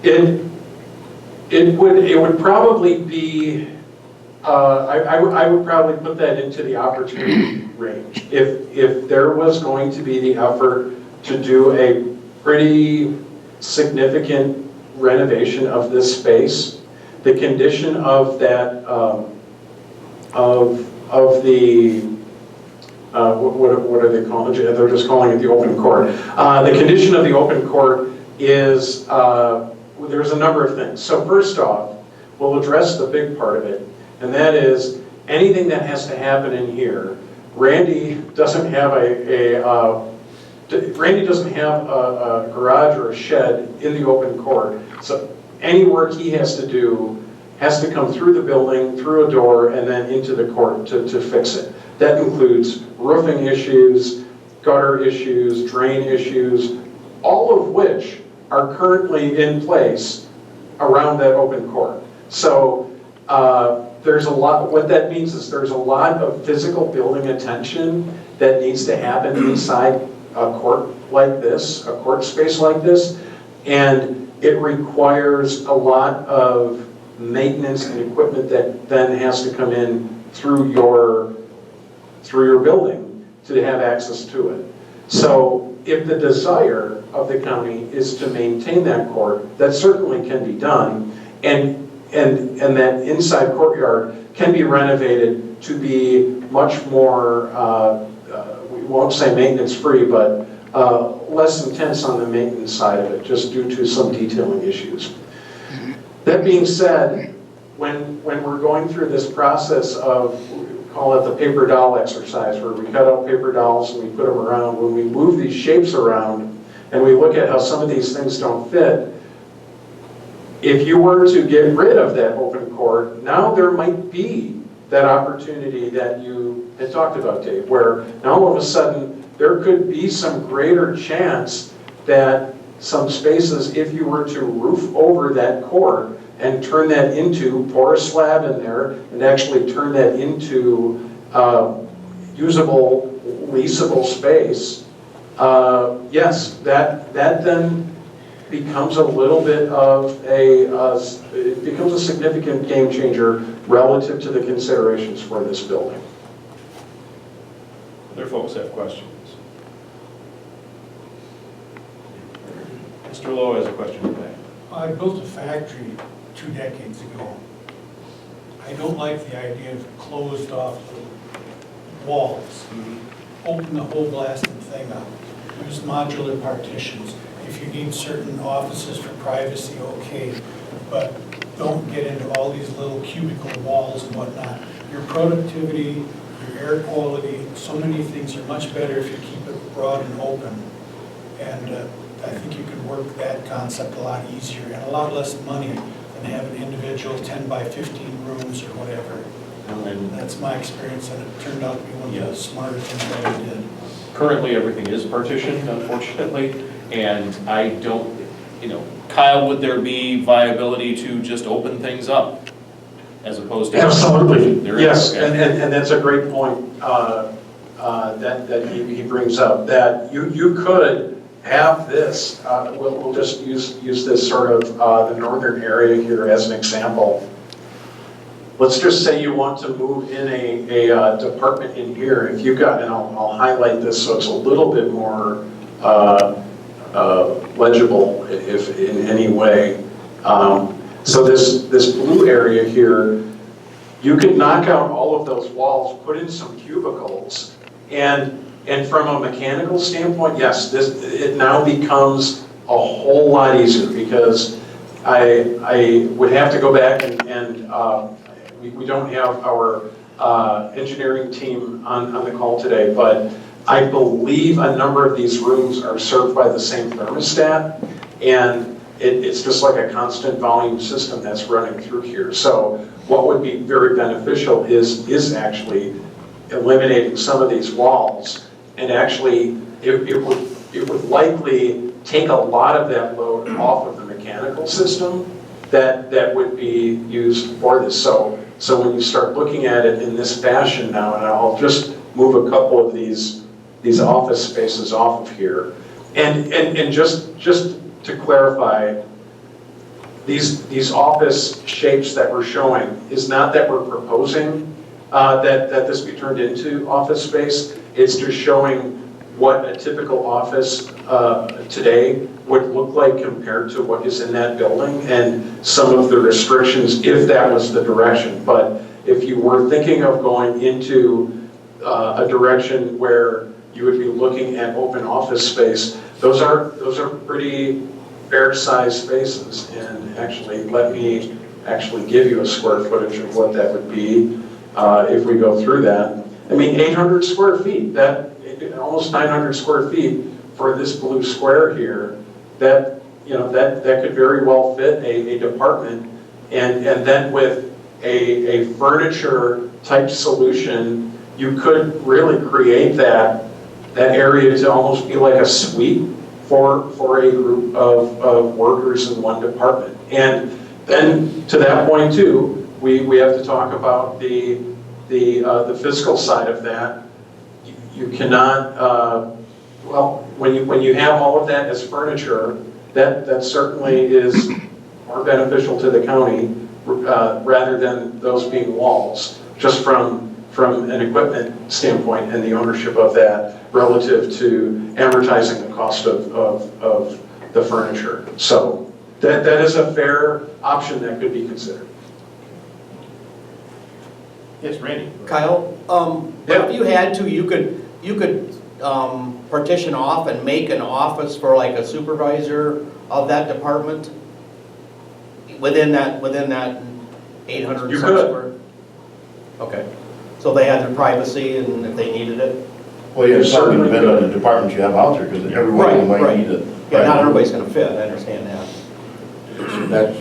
S10: It would probably be, I would probably put that into the opportunity range. If there was going to be the effort to do a pretty significant renovation of this space, the condition of that the, what are they calling it? They're just calling it the open court. The condition of the open court is, there's a number of things. So first off, we'll address the big part of it, and that is anything that has to happen in here. Randy doesn't have a garage or a shed in the open court, so any work he has to do has to come through the building, through a door, and then into the court to fix it. That includes roofing issues, gutter issues, drain issues, all of which are currently in place around that open court. So there's a lot, what that means is there's a lot of physical building attention that needs to happen inside a court like this, a court space like this, and it requires a lot of maintenance and equipment that then has to come in through your building to have access to it. So if the desire of the county is to maintain that court, that certainly can be done, and that inside courtyard can be renovated to be much more, we won't say maintenance free, but less intense on the maintenance side of it, just due to some detailing issues. That being said, when we're going through this process of, we call it the paper doll exercise, where we cut out paper dolls and we put them around, when we move these shapes around and we look at how some of these things don't fit, if you were to get rid of that open court, now there might be that opportunity that you had talked about, Dave, where now all of a sudden there could be some greater chance that some spaces, if you were to roof over that court and turn that into, pour a slab in there and actually turn that into usable, leasable space, yes, that then becomes a little bit of it becomes a significant game changer relative to the considerations for this building.
S1: Other folks have questions? Mr. Lowe has a question today.
S5: I built a factory 2 decades ago. I don't like the idea of closed off walls. Open the whole blasted thing up. Use modular partitions. If you need certain offices for privacy, okay, but don't get into all these little cubicle walls and whatnot. Your productivity, your air quality, so many things are much better if you keep it broad and open. And I think you can work that concept a lot easier and a lot less money than having individual 10 by 15 rooms or whatever. And that's my experience, and it turned out to be one of the smarter things I ever did.
S1: Currently, everything is partitioned, unfortunately, and I don't, Kyle, would there be viability to just open things up as opposed to?
S10: Absolutely,
S1: there
S10: yes,
S1: is, okay.
S10: and that's a great point that he brings up, that you could have this, we'll just use this sort of the northern area here as an example. Let's just say you want to move in a department in here. If you've got, and I'll highlight this so it's a little bit more legible if in any way. So this blue area here, you could knock out all of those walls, put in some cubicles, and from a mechanical standpoint, yes, it now becomes a whole lot easier, because I would have to go back and we don't have our engineering team on the call today, but I believe a number of these rooms are served by the same thermostat, and it's just like a constant volume system that's running through here. So what would be very beneficial is actually eliminating some of these walls, and actually it would likely take a lot of that load off of the mechanical system that would be used for this. So when you start looking at it in this fashion now, and I'll just move a couple of these office spaces off of here, and just to clarify, these office shapes that we're showing is not that we're proposing that this be turned into office space. It's just showing what a typical office today would look like compared to what is in that building, and some of the restrictions if that was the direction. But if you were thinking of going into a direction where you would be looking at open office space, those are pretty fair-sized spaces. And actually, let me actually give you a square footage of what that would be if we go through that. I mean, 800 square feet, almost 900 square feet for this blue square here, that could very well fit a department. And then with a furniture type solution, you could really create that area to almost be like a suite for a group of workers in one department. And then to that point too, we have to talk about the fiscal side of that. You cannot, well, when you have all of that as furniture, that certainly is more beneficial to the county rather than those being walls, just from an equipment standpoint and the ownership of that relative to amortizing the cost of the furniture. So that is a fair option that could be considered.
S1: Yes, Randy?
S7: Kyle, if you had to, you could partition off and make an office for like a supervisor of that department within that 800
S10: You
S7: some
S10: could.
S7: square? Okay, so they had their privacy and if they needed it?
S12: Well, yeah, it's certainly depend on the departments you have out there, because every one of them might need it.
S7: Yeah, not everybody's gonna fit, I understand that.
S12: That's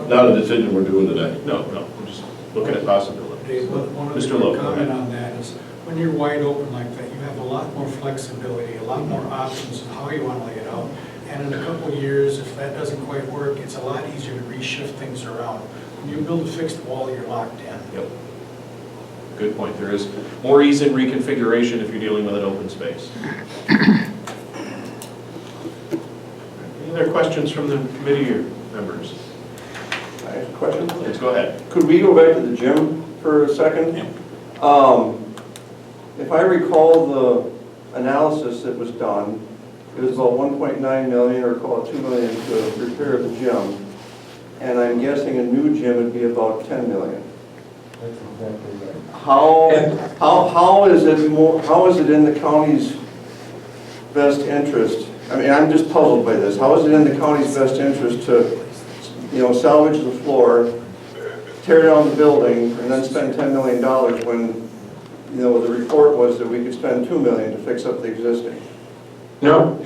S12: not a decision we're doing today.
S1: No, we're just looking at possibilities.
S5: Dave, one
S1: Mr.
S5: other
S1: Lowe, go
S5: comment
S1: ahead.
S5: on that is, when you're wide open like that, you have a lot more flexibility, a lot more options of how you want to lay it out. And in a couple of years, if that doesn't quite work, it's a lot easier to reshift things around. When you build a fixed wall, you're locked in.
S1: Yep. Good point. There is more ease in reconfiguration if you're dealing with an open space. Any other questions from the committee members?
S6: I have a question.
S1: Let's go ahead.
S6: Could we go back to the gym for a second? If I recall the analysis that was done, it was about 1.9 million, or call it 2 million, to repair the gym. And I'm guessing a new gym would be about 10 million.
S11: That's exactly right.
S6: How is it in the county's best interest? I mean, I'm just puzzled by this. How is it in the county's best interest to, salvage the floor, tear down the building, and then spend $10 million when, the report was that we could spend $2 million to fix up the existing?
S10: No,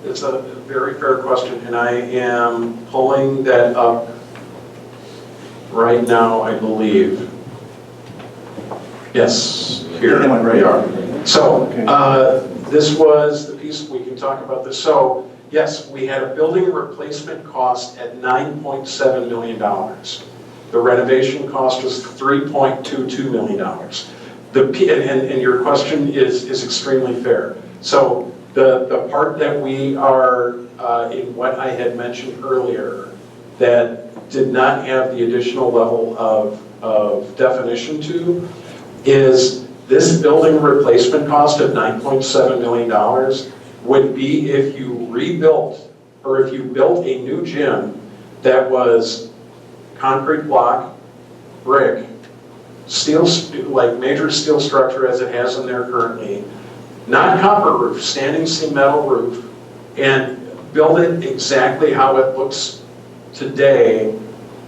S10: it's a very fair question, and I am pulling that up right now, I believe. Yes, here we are. So, this was the piece, we can talk about this. So, yes, we had a building replacement cost at $9.7 million. The renovation cost was $3.22 million. And your question is extremely fair. So the part that we are, in what I had mentioned earlier, that did not have the additional level of definition to, is this building replacement cost of $9.7 million would be if you rebuilt, or if you built a new gym that was concrete block, brick, steel, like major steel structure as it has in there currently, not copper roof, standing seam metal roof, and build it exactly how it looks today,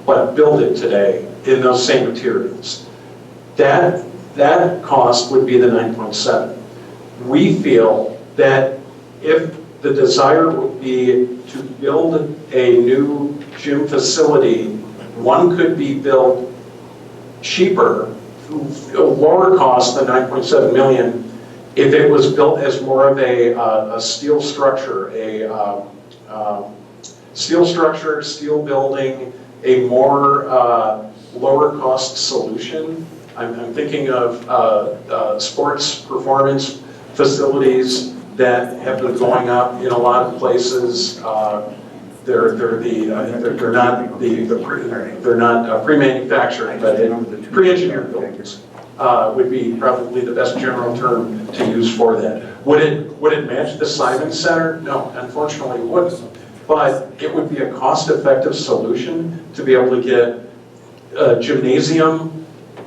S10: but build it today in those same materials. That cost would be the 9.7. We feel that if the desire would be to build a new gym facility, one could be built cheaper, lower cost than 9.7 million, if it was built as more of a steel structure, steel building, a more lower cost solution. I'm thinking of sports performance facilities that have been going up in a lot of places. They're not pre-manufactured, but pre-engineered buildings would be probably the best general term to use for that. Would it match the Simon Center? No, unfortunately it wouldn't. but it would be a cost-effective solution to be able to get a gymnasium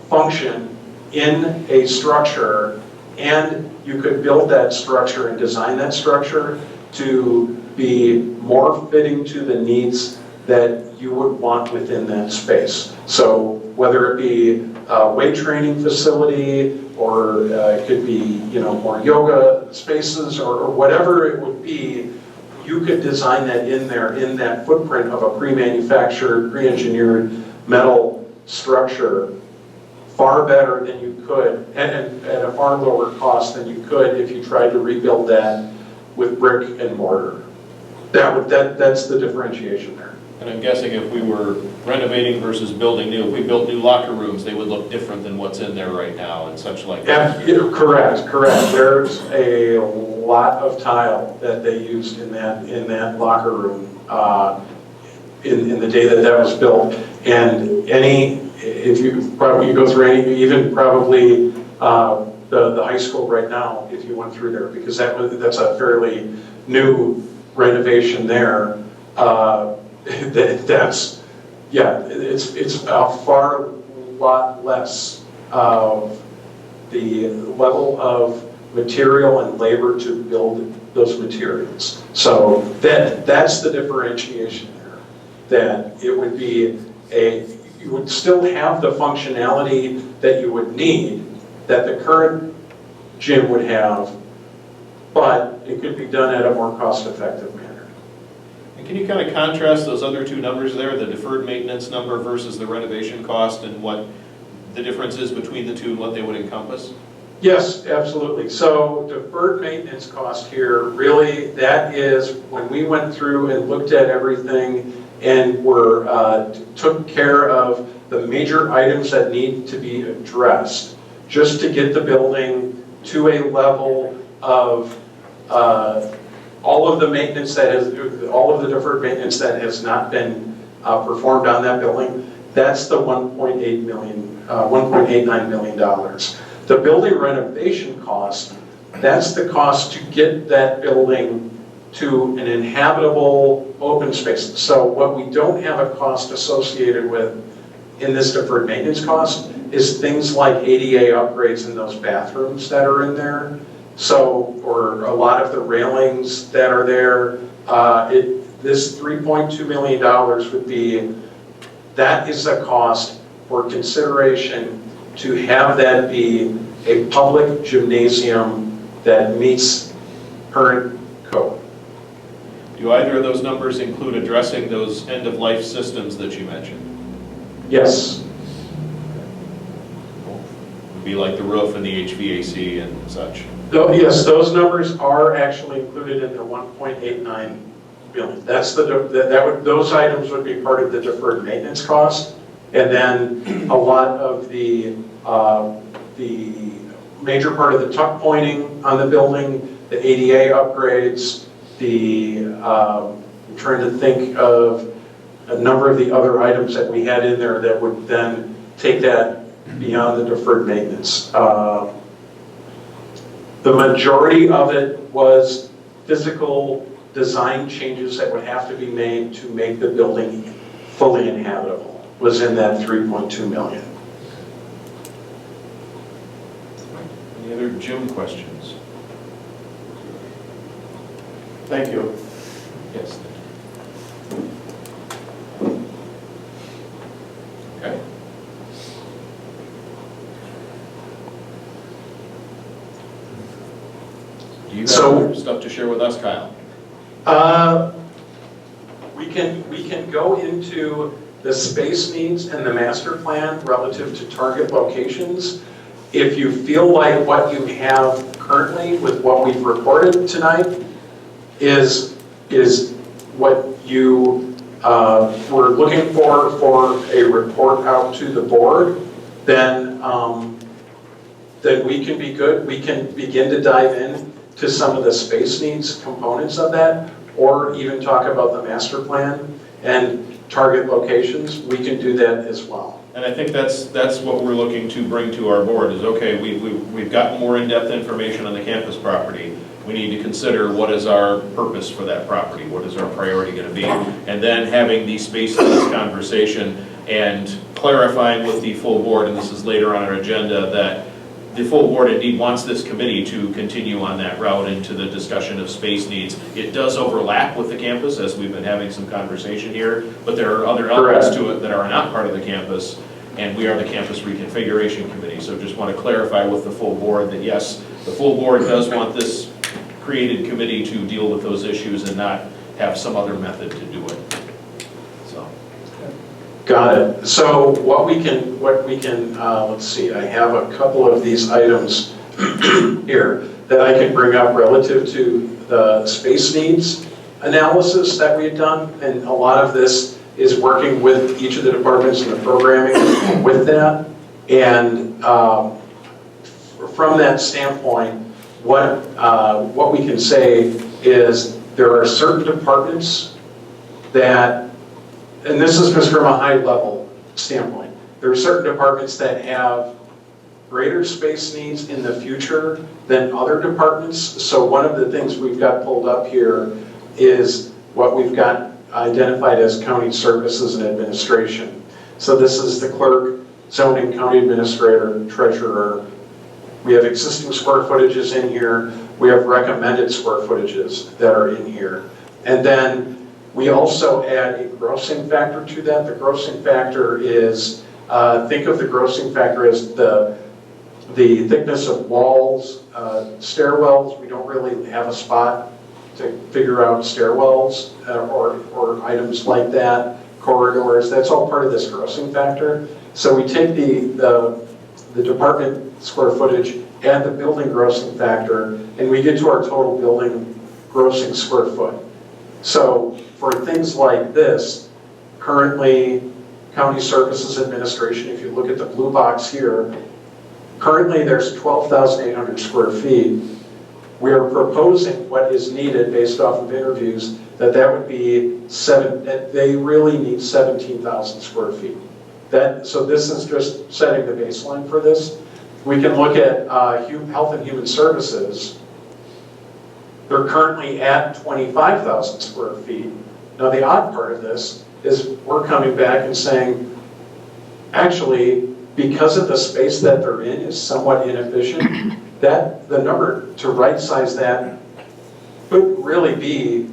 S10: function in a structure, and you could build that structure and design that structure to be more fitting to the needs that you would want within that space. So whether it be a weight training facility, or it could be, you know, more yoga spaces, or whatever it would be, you could design that in there, in that footprint of a pre-manufactured, pre-engineered metal structure far better than you could, and at a far lower cost than you could if you tried to rebuild that with brick and mortar. That's the differentiation there.
S1: And I'm guessing if we were renovating versus building new, if we built new locker rooms, they would look different than what's in there right now and such like that.
S10: Yeah, correct. There's a lot of tile that they used in that locker room in the day that was built. And if you go through any, even probably the high school right now, if you went through there, because that's a fairly new renovation there. It's a far lot less of the level of material and labor to build those materials. So that's the differentiation there. That it would be you would still have the functionality that you would need, that the current gym would have, but it could be done at a more cost-effective manner.
S1: And can you kind of contrast those other two numbers there, the deferred maintenance number versus the renovation cost, and what the difference is between the two and what they would encompass?
S10: Yes, absolutely. So deferred maintenance cost here, really, that is when we went through and looked at everything and took care of the major items that need to be addressed, just to get the building to a level of all of the deferred maintenance that has not been performed on that building. That's the $1.89 million. The building renovation cost, that's the cost to get that building to an inhabitable open space. So what we don't have a cost associated with in this deferred maintenance cost is things like ADA upgrades in those bathrooms that are in there. So, or a lot of the railings that are there. This $3.2 million would be, that is a cost for consideration to have that be a public gymnasium that meets current code.
S1: Do either of those numbers include addressing those end-of-life systems that you mentioned?
S10: Yes.
S1: Would be like the roof and the HVAC and such.
S10: Yes, those numbers are actually included in the 1.89 billion. That's those items would be part of the deferred maintenance cost, and then a lot of the major part of the tuck pointing on the building, the ADA upgrades, I'm trying to think of a number of the other items that we had in there that would then take that beyond the deferred maintenance. The majority of it was physical design changes that would have to be made to make the building fully inhabitable, was in that 3.2 million.
S1: Any other gym questions?
S6: Thank you.
S1: Yes. Okay. Do you have other stuff to share with us, Kyle?
S10: We can go into the space needs and the master plan relative to target locations. If you feel like what you have currently with what we've reported tonight is what you were looking for a report out to the board, then we can be good. We can begin to dive in to some of the space needs components of that, or even talk about the master plan and target locations. We can do that as well.
S1: And I think that's what we're looking to bring to our board is, okay, we've gotten more in-depth information on the campus property. we need to consider what is our purpose for that property, what is our priority going to be, and then having the space needs conversation and clarifying with the full board, and this is later on our agenda, that the full board indeed wants this committee to continue on that route into the discussion of space needs. It does overlap with the campus, as we've been having some conversation here, but there are other elements to it that are not part of the campus, and we are the campus reconfiguration committee. So just want to clarify with the full board that yes, the full board does want this created committee to deal with those issues and not have some other method to do it. So.
S10: Got it. So what we can, let's see, I have a couple of these items here that I can bring up relative to the space needs analysis that we had done. And a lot of this is working with each of the departments and the programming with that. And from that standpoint, what we can say is there are certain departments that, and this is just from a high level standpoint, there are certain departments that have greater space needs in the future than other departments. So one of the things we've got pulled up here is what we've got identified as county services and administration. So this is the clerk, zoning, county administrator, treasurer. We have existing square footages in here. We have recommended square footages that are in here. And then we also add a grossing factor to that. The grossing factor is, think of the grossing factor as the thickness of walls, stairwells. We don't really have a spot to figure out stairwells or items like that, corridors. That's all part of this grossing factor. So we take the department square footage and the building grossing factor, and we get to our total building grossing square foot. So for things like this, currently county services administration, if you look at the blue box here, currently there's 12,800 square feet. We are proposing what is needed based off of interviews, that would be they really need 17,000 square feet. So this is just setting the baseline for this. We can look at health and human services. They're currently at 25,000 square feet. Now the odd part of this is we're coming back and saying, actually, because of the space that they're in is somewhat inefficient, that the number to right size that would really be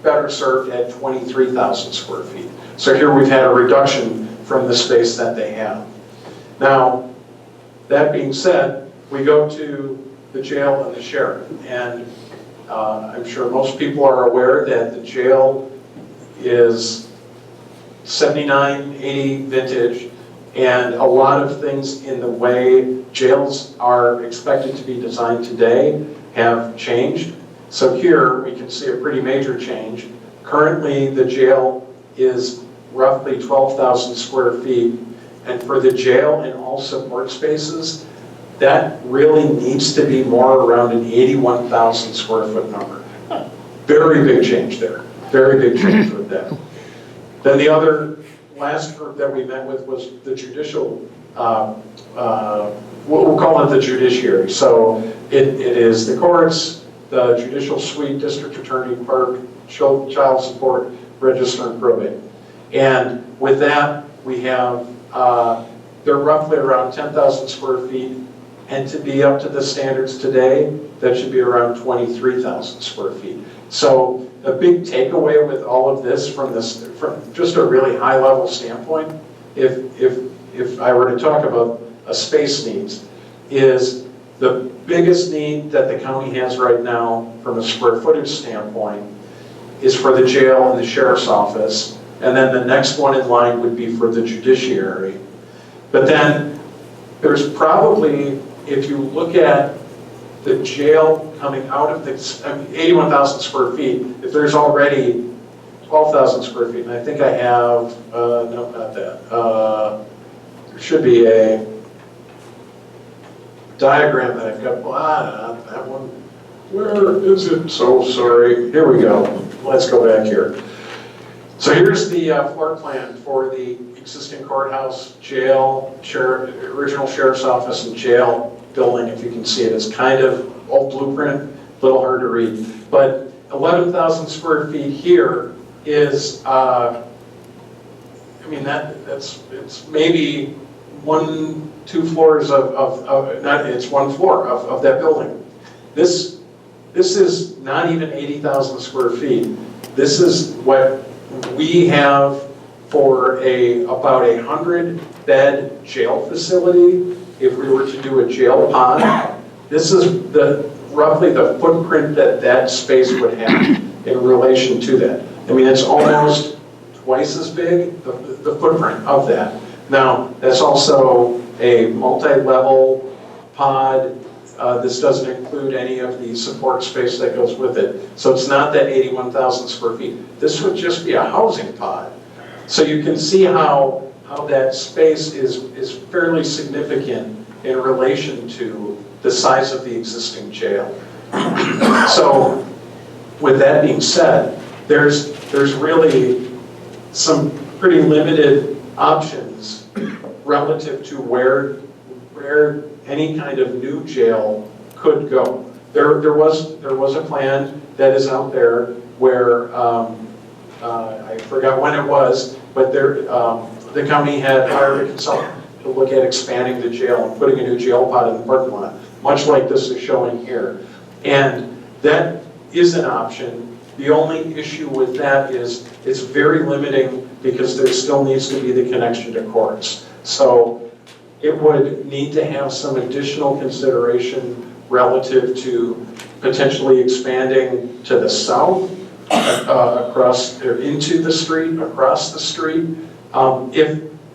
S10: better served at 23,000 square feet. So here we've had a reduction from the space that they have. Now, that being said, we go to the jail and the sheriff. And I'm sure most people are aware that the jail is 79, 80 vintage, and a lot of things in the way jails are expected to be designed today have changed. So here we can see a pretty major change. Currently, the jail is roughly 12,000 square feet, and for the jail and all support spaces, that really needs to be more around an 81,000 square foot number. Very big change there. Very big change with that. Then the other last group that we met with was the judicial, we'll call it the judiciary. So it is the courts, the judicial suite, district attorney, clerk, child support, register, and probate. And with that, we have, they're roughly around 10,000 square feet. And to be up to the standards today, that should be around 23,000 square feet. So a big takeaway with all of this from just a really high level standpoint, if I were to talk about a space needs, is the biggest need that the county has right now from a square footage standpoint is for the jail and the sheriff's office. And then the next one in line would be for the judiciary. But then there's probably, if you look at the jail coming out of the 81,000 square feet, if there's already 12,000 square feet, and I think I have, no, not that. There should be a diagram that I've got, not that one. Where is it? So sorry. Here we go. Let's go back here. So here's the floor plan for the existing courthouse, jail, original sheriff's office, and jail building. If you can see it, it's kind of old blueprint, little hard to read. But 11,000 square feet here is, I mean, it's maybe 2 floors it's 1 floor of that building. This is not even 80,000 square feet. This is what we have for about 100-bed jail facility. If we were to do a jail pod, this is roughly the footprint that space would have in relation to that. I mean, it's almost twice as big, the footprint of that. Now, that's also a multi-level pod. This doesn't include any of the support space that goes with it. So it's not that 81,000 square feet. This would just be a housing pod. So you can see how that space is fairly significant in relation to the size of the existing jail. So with that being said, there's really some pretty limited options relative to where any kind of new jail could go. There was a plan that is out there where I forgot when it was, but the county had hired a consultant to look at expanding the jail and putting a new jail pod in the parking lot, much like this is showing here. And that is an option. The only issue with that is it's very limiting because there still needs to be the connection to courts. So it would need to have some additional consideration relative to potentially expanding to the south, across or into the street, across the street,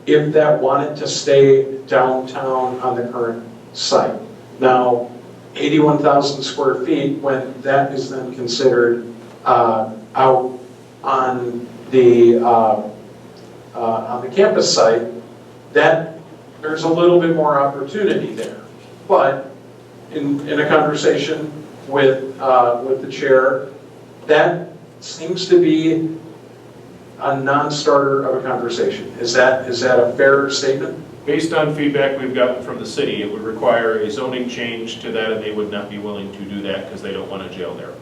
S10: if that wanted to stay downtown on the current site. Now, 81,000 square feet, when that is then considered out on the campus site, that there's a little bit more opportunity there. But in a conversation with the chair, that seems to be a non-starter of a conversation. Is that a fair statement?
S1: Based on feedback we've gotten from the city, it would require a zoning change to that, and they would not be willing to do that because they don't want a jail there.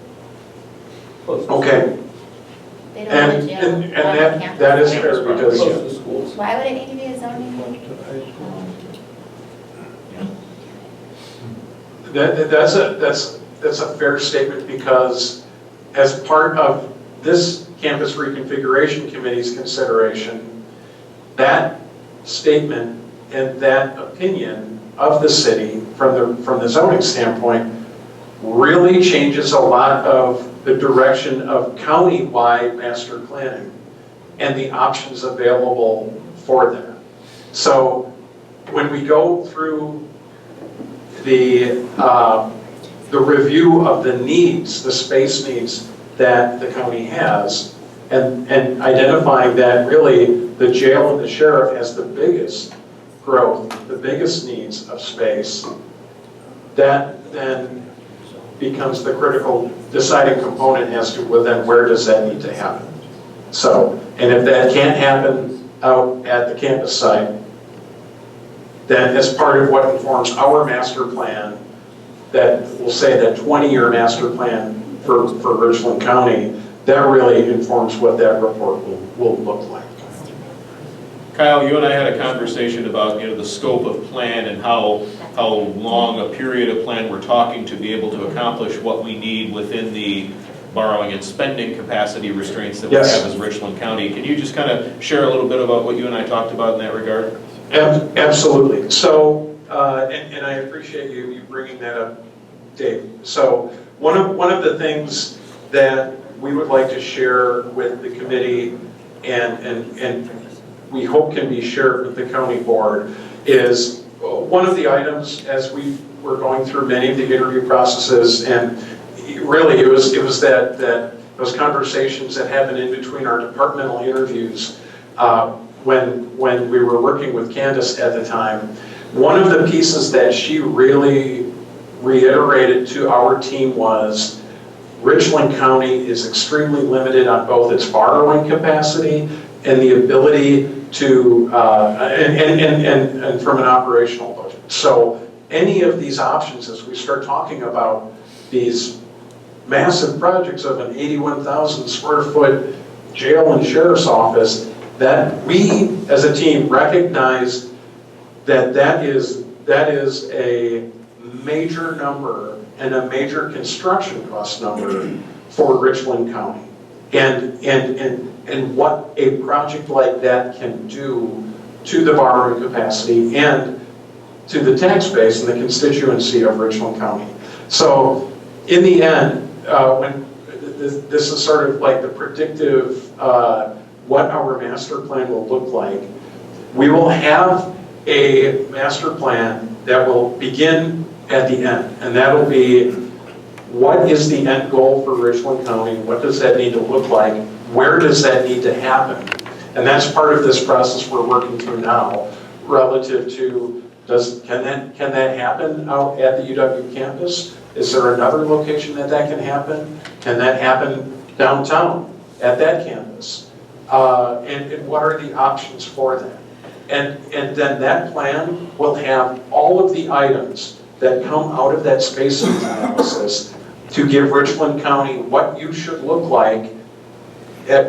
S10: Okay.
S9: They don't want to jail.
S10: And that is fair because
S4: Close to schools.
S9: Why would it need to be a zoning?
S10: that's a fair statement because as part of this Campus Reconfiguration Committee's consideration, that statement and that opinion of the city from the zoning standpoint really changes a lot of the direction of county-wide master planning and the options available for that. So when we go through the review of the needs, the space needs that the county has, and identifying that really the jail and the sheriff has the biggest growth, the biggest needs of space, that then becomes the critical deciding component as to, well, then where does that need to happen? So, and if that can't happen out at the campus site, then as part of what informs our master plan, that we'll say that 20-year master plan for Richland County, that really informs what that report will look like.
S1: Kyle, you and I had a conversation about, the scope of plan and how long a period of plan we're talking to be able to accomplish what we need within the borrowing and spending capacity restraints that we have as Richland County. Can you just kind of share a little bit about what you and I talked about in that regard?
S10: Absolutely. So, and I appreciate you bringing that up, Dave. So, one of the things that we would like to share with the committee and we hope can be shared with the county board is one of the items as we were going through many of the interview processes, and really it was that those conversations that happened in between our departmental interviews when we were working with Candace at the time. One of the pieces that she really reiterated to our team was Richland County is extremely limited on both its borrowing capacity and the ability to, and from an operational budget. So any of these options, as we start talking about these massive projects of an 81,000 square foot jail and sheriff's office, that we as a team recognize that that is a major number and a major construction cost number for Richland County. And what a project like that can do to the borrowing capacity and to the tax base and the constituency of Richland County. So in the end, when this is sort of like the predictive, what our master plan will look like, we will have a master plan that will begin at the end, and that'll be, what is the end goal for Richland County? What does that need to look like? Where does that need to happen? And that's part of this process we're working through now, relative to, can that happen out at the UW campus? Is there another location that can happen? Can that happen downtown at that campus? And what are the options for that? And then that plan will have all of the items that come out of that space analysis to give Richland County what you should look like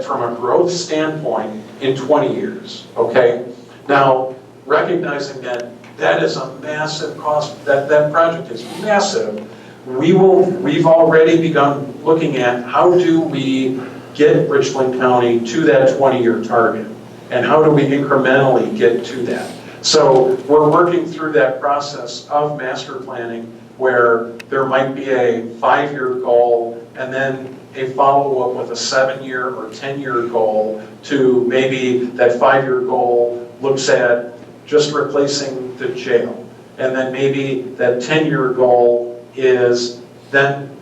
S10: from a growth standpoint in 20 years, okay? Now, recognizing that that is a massive cost, that project is massive, we've already begun looking at how do we get Richland County to that 20-year target, and how do we incrementally get to that. So we're working through that process of master planning where there might be a 5-year goal and then a follow-up with a 7-year or 10-year goal to maybe that 5-year goal looks at just replacing the jail. And then maybe that 10-year goal is then,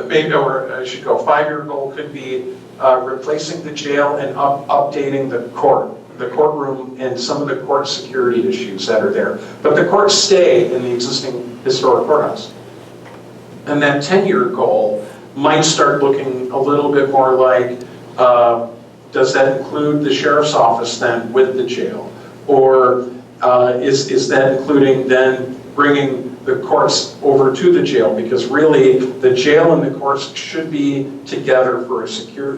S10: maybe, or I should go, 5-year goal could be replacing the jail and updating the courtroom and some of the court security issues that are there. But the courts stay in the existing historic courthouse. And that 10-year goal might start looking a little bit more like, does that include the sheriff's office then with the jail? Or is that including then bringing the courts over to the jail? Because really, the jail and the courts should be together for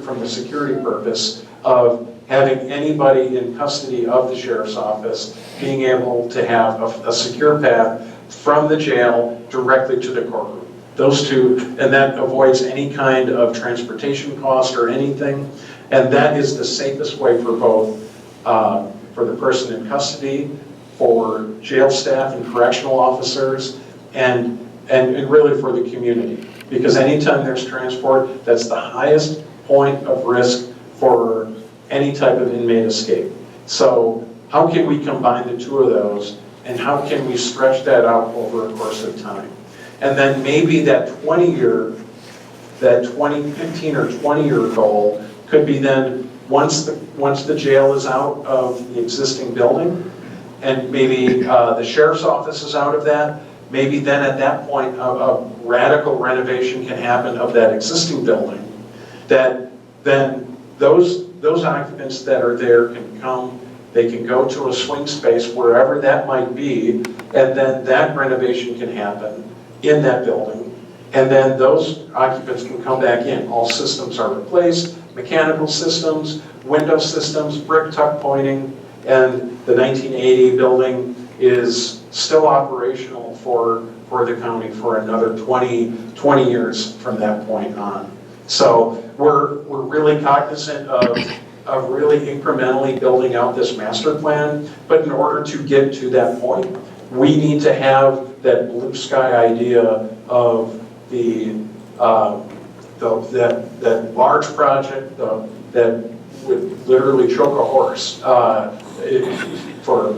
S10: from the security purpose of having anybody in custody of the sheriff's office being able to have a secure path from the jail directly to the courtroom. Those two, and that avoids any kind of transportation cost or anything. And that is the safest way for both, for the person in custody, for jail staff and correctional officers, and really for the community. Because anytime there's transport, that's the highest point of risk for any type of inmate escape. So how can we combine the two of those, and how can we stretch that out over a course of time? And then maybe that 20-year, that 15 or 20-year goal could be then once the jail is out of the existing building, and maybe the sheriff's office is out of that, maybe then at that point a radical renovation can happen of that existing building, that then those occupants that are there can come, they can go to a swing space wherever that might be, and then that renovation can happen in that building, and then those occupants can come back in. All systems are replaced, mechanical systems, window systems, brick tuck pointing, and the 1980 building is still operational for the county for another 20 years from that point on. So we're really cognizant of really incrementally building out this master plan, but in order to get to that point, we need to have that blue sky idea of that large project that would literally choke a horse, for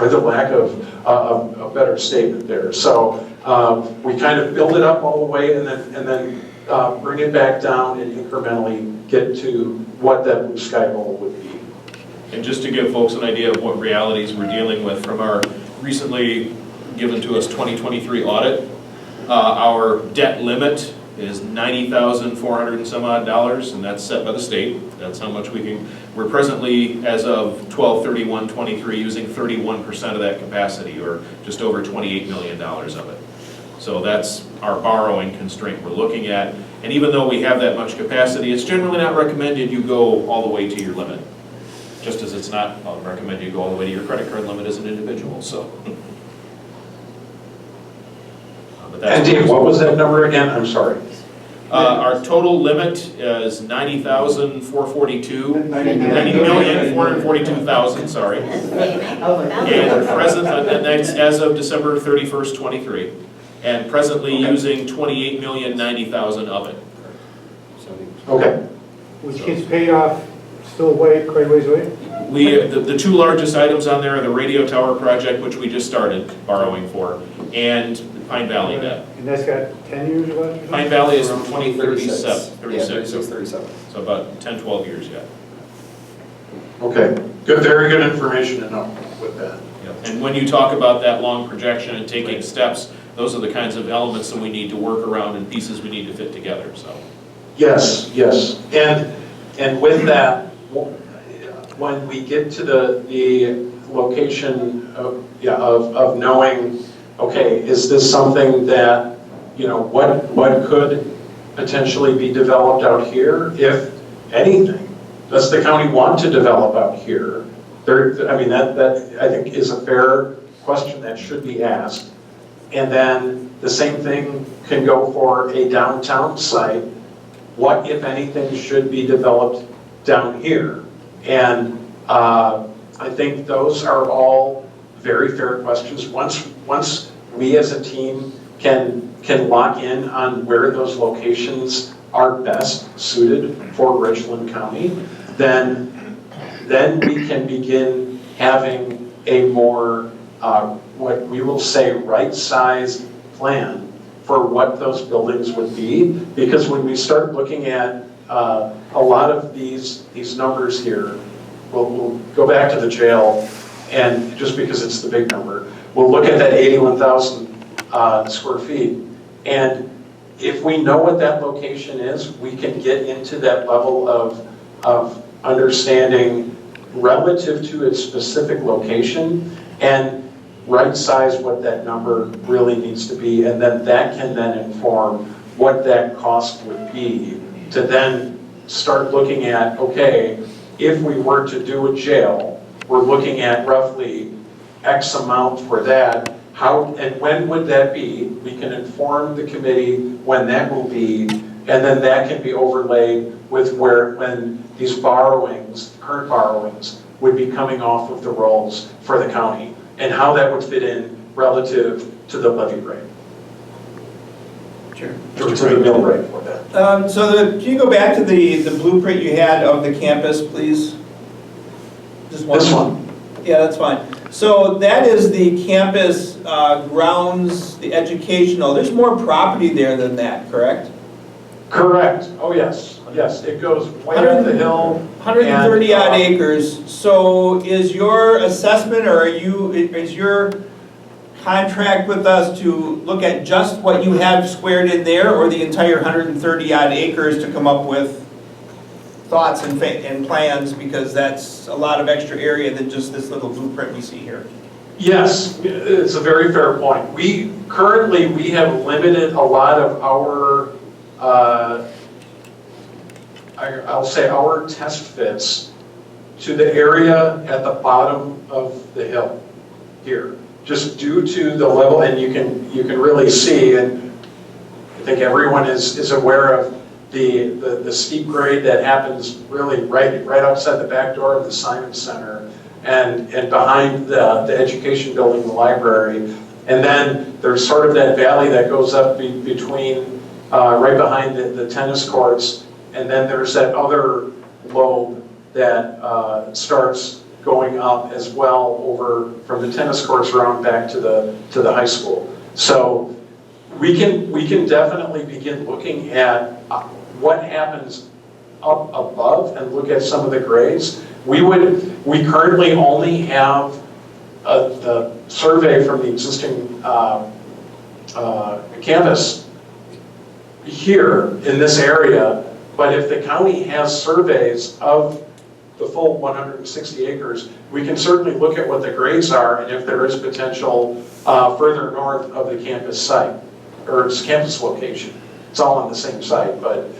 S10: the lack of a better statement there. So we kind of build it up all the way and then bring it back down and incrementally get to what that blue sky goal would be.
S1: And just to give folks an idea of what realities we're dealing with from our recently given to us 2023 audit, our debt limit is $90,400 and some odd dollars, and that's set by the state. That's how much we can. We're presently, as of 12/31/23, using 31% of that capacity, or just over $28 million of it. So that's our borrowing constraint we're looking at. And even though we have that much capacity, it's generally not recommended you go all the way to your limit. Just as it's not recommended you go all the way to your credit card limit as an individual, so. But that's
S10: And Dave, what was that number again? I'm sorry.
S1: Our total limit is 90,442, 90,442,000, sorry. And present, and that's as of December 31st, 23. And presently using 28,090,000 of it.
S10: Okay.
S3: Which gets paid off still quite a ways away?
S1: The two largest items on there are the radio tower project, which we just started borrowing for, and Pine Valley debt.
S3: And that's got 10 years left?
S1: Pine Valley is from 2036,
S13: Yeah,
S1: 36,
S13: 37.
S1: so about 10, 12 years yet.
S10: Okay. Good. Very good information to know with that.
S1: And when you talk about that long projection and taking steps, those are the kinds of elements that we need to work around and pieces we need to fit together, so.
S10: Yes, yes. And with that, when we get to the location of knowing, okay, is this something that, what could potentially be developed out here, if anything? Does the county want to develop out here? That I think is a fair question that should be asked. And then the same thing can go for a downtown site. What, if anything, should be developed down here? And I think those are all very fair questions. Once we as a team can lock in on where those locations are best suited for Richland County, then we can begin having a more, what we will say, right-sized plan for what those buildings would be. Because when we start looking at a lot of these numbers here, we'll go back to the jail, and just because it's the big number, we'll look at that 81,000 square feet. And if we know what that location is, we can get into that level of understanding relative to its specific location and right-size what that number really needs to be, and then that can then inform what that cost would be to then start looking at, okay, if we were to do a jail, we're looking at roughly X amount for that. How and when would that be? We can inform the committee when that will be, and then that can be overlaid with when these borrowings, current borrowings, would be coming off of the rolls for the county, and how that would fit in relative to the levy rate.
S4: Sure.
S10: Or to the mill rate for that.
S4: Can you go back to the blueprint you had of the campus, please? Just one.
S10: This one.
S4: Yeah, that's fine. So that is the campus grounds, the educational. There's more property there than that, correct?
S10: Correct. Oh, yes. Yes, it goes way up the hill.
S4: 130 odd acres. So is your assessment, or is your contract with us to look at just what you have squared in there, or the entire 130 odd acres to come up with thoughts and plans, because that's a lot of extra area than just this little blueprint we see here?
S10: Yes, it's a very fair point. We have limited a lot of our, I'll say our test fits to the area at the bottom of the hill here, just due to the level, and you can really see, and I think everyone is aware of the steep grade that happens really right outside the back door of the Simon Center and behind the education building, the library. And then there's sort of that valley that goes up between, right behind the tennis courts. And then there's that other lobe that starts going up as well over from the tennis courts around back to the high school. So we can definitely begin looking at what happens up above and look at some of the grades. We currently only have the survey from the existing campus here in this area, but if the county has surveys of the full 160 acres, we can certainly look at what the grades are and if there is potential further north of the campus site or its campus location. it's all on the same site, but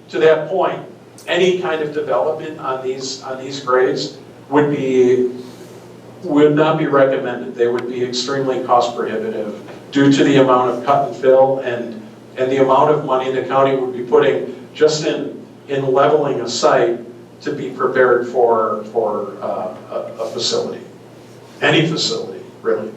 S10: to that point, any kind of development on these grades would not be recommended. They would be extremely cost prohibitive due to the amount of cut and fill and the amount of money the county would be putting just in leveling a site to be prepared for a facility, any facility, really.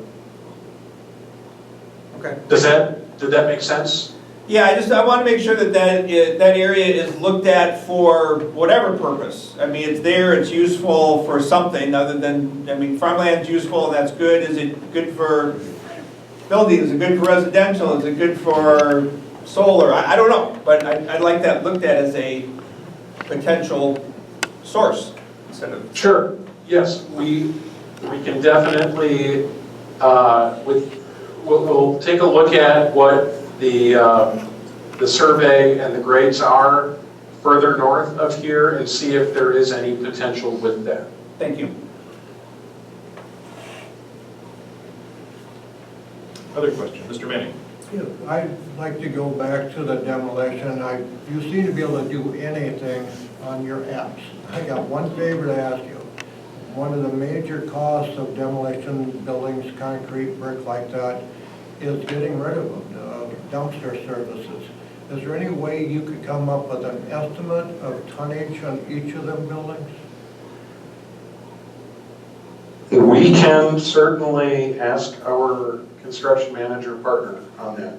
S4: Okay.
S10: Did that make sense?
S4: Yeah, I want to make sure that that area is looked at for whatever purpose. I mean, it's there, it's useful for something other than, I mean, farmland's useful and that's good. Is it good for building? Is it good for residential? Is it good for solar? I don't know, but I'd like that looked at as a potential source instead of.
S10: Sure, yes, we can definitely, we'll take a look at what the survey and the grades are further north of here and see if there is any potential with that.
S4: Thank you.
S1: Other question, Mr. Manning?
S11: Yeah, I'd like to go back to the demolition. You seem to be able to do anything on your apps. I got one favor to ask you. One of the major costs of demolition buildings, concrete, brick like that, is getting rid of them, dumpster services. Is there any way you could come up with an estimate of tonnage on each of them buildings?
S10: We can certainly ask our construction manager partner on that.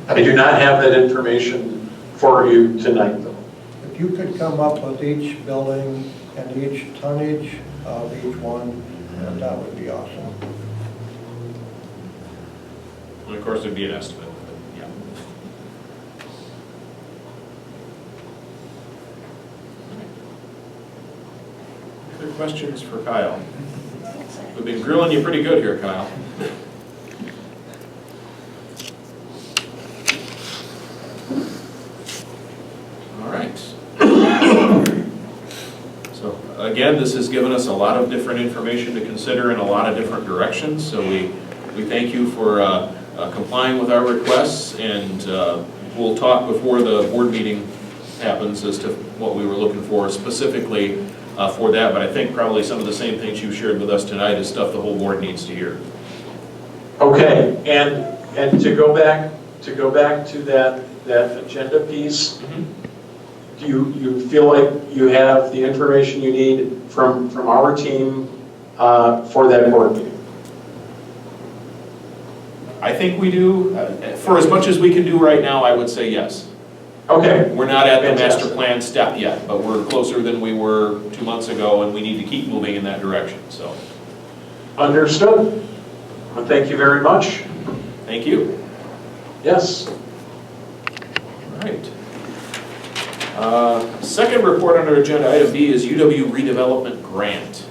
S10: I do not have that information for you tonight, though.
S11: If you could come up with each building and each tonnage of each one, that would be awesome.
S1: And of course, there'd be an estimate, but yeah. Other questions for Kyle? We've been grilling you pretty good here, Kyle. All right. So again, this has given us a lot of different information to consider in a lot of different directions. So we thank you for complying with our requests, and we'll talk before the board meeting happens as to what we were looking for specifically for that, but I think probably some of the same things you shared with us tonight is stuff the whole board needs to hear.
S10: Okay, and to go back to that agenda piece, do you feel like you have the information you need from our team for that board meeting?
S1: I think we do. For as much as we can do right now, I would say yes.
S10: Okay.
S1: We're not at the
S10: Fantastic.
S1: master plan step yet, but we're closer than we were 2 months ago, and we need to keep moving in that direction, so.
S10: Understood. Well, thank you very much.
S1: Thank you.
S10: Yes.
S1: All right. Second report under agenda item B is UW redevelopment grant.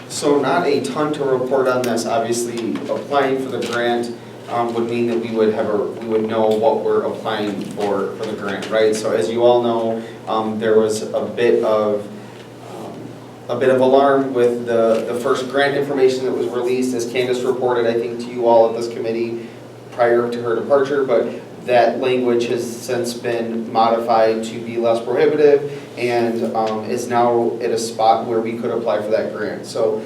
S13: So not a ton to report on this. Obviously, applying for the grant would mean that we would know what we're applying for the grant, right? So as you all know, there was a bit of alarm with the first grant information that was released, as Candace reported, I think, to you all at this committee prior to her departure, but that language has since been modified to be less prohibitive and is now at a spot where we could apply for that grant. So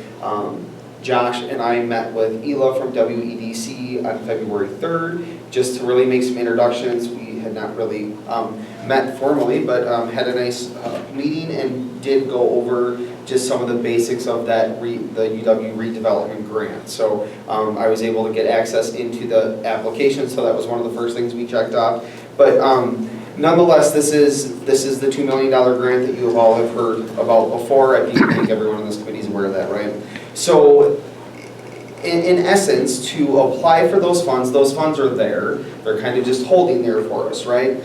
S13: Josh and I met with Ela from WEDC on February 3rd just to really make some introductions. We had not really met formally, but had a nice meeting and did go over just some of the basics of that the UW redevelopment grant. So I was able to get access into the application, so that was one of the first things we checked off. But nonetheless, this is the $2 million grant that you all have heard about before. I think everyone in this committee is aware of that, right? So in essence, to apply for those funds are there. They're kind of just holding there for us, right?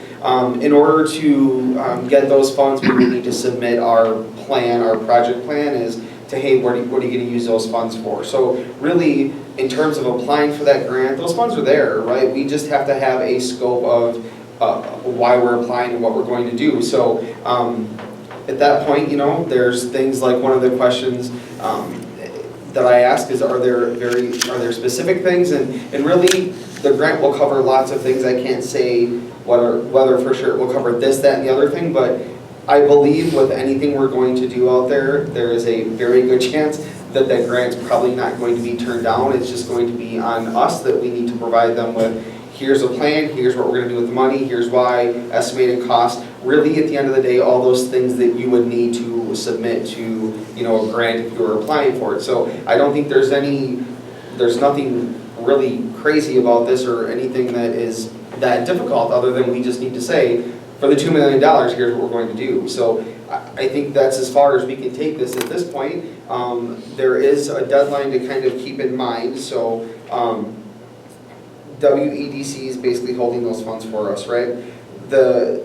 S13: In order to get those funds, we would need to submit our plan, our project plan is to, hey, what are you going to use those funds for? So really, in terms of applying for that grant, those funds are there, right? We just have to have a scope of why we're applying and what we're going to do. So at that point, you know, there's things like one of the questions, that I ask is, are there specific things? And really, the grant will cover lots of things. I can't say whether for sure it will cover this, that, and the other thing, but I believe with anything we're going to do out there, there is a very good chance that that grant's probably not going to be turned down. It's just going to be on us that we need to provide them with, here's a plan, here's what we're gonna do with the money, here's why, estimated cost. Really, at the end of the day, all those things that you would need to submit to, a grant if you were applying for it. So I don't think there's nothing really crazy about this or anything that is that difficult, other than we just need to say, for the $2 million, here's what we're going to do. So I think that's as far as we can take this at this point. There is a deadline to kind of keep in mind, so WEDC is basically holding those funds for us, right? The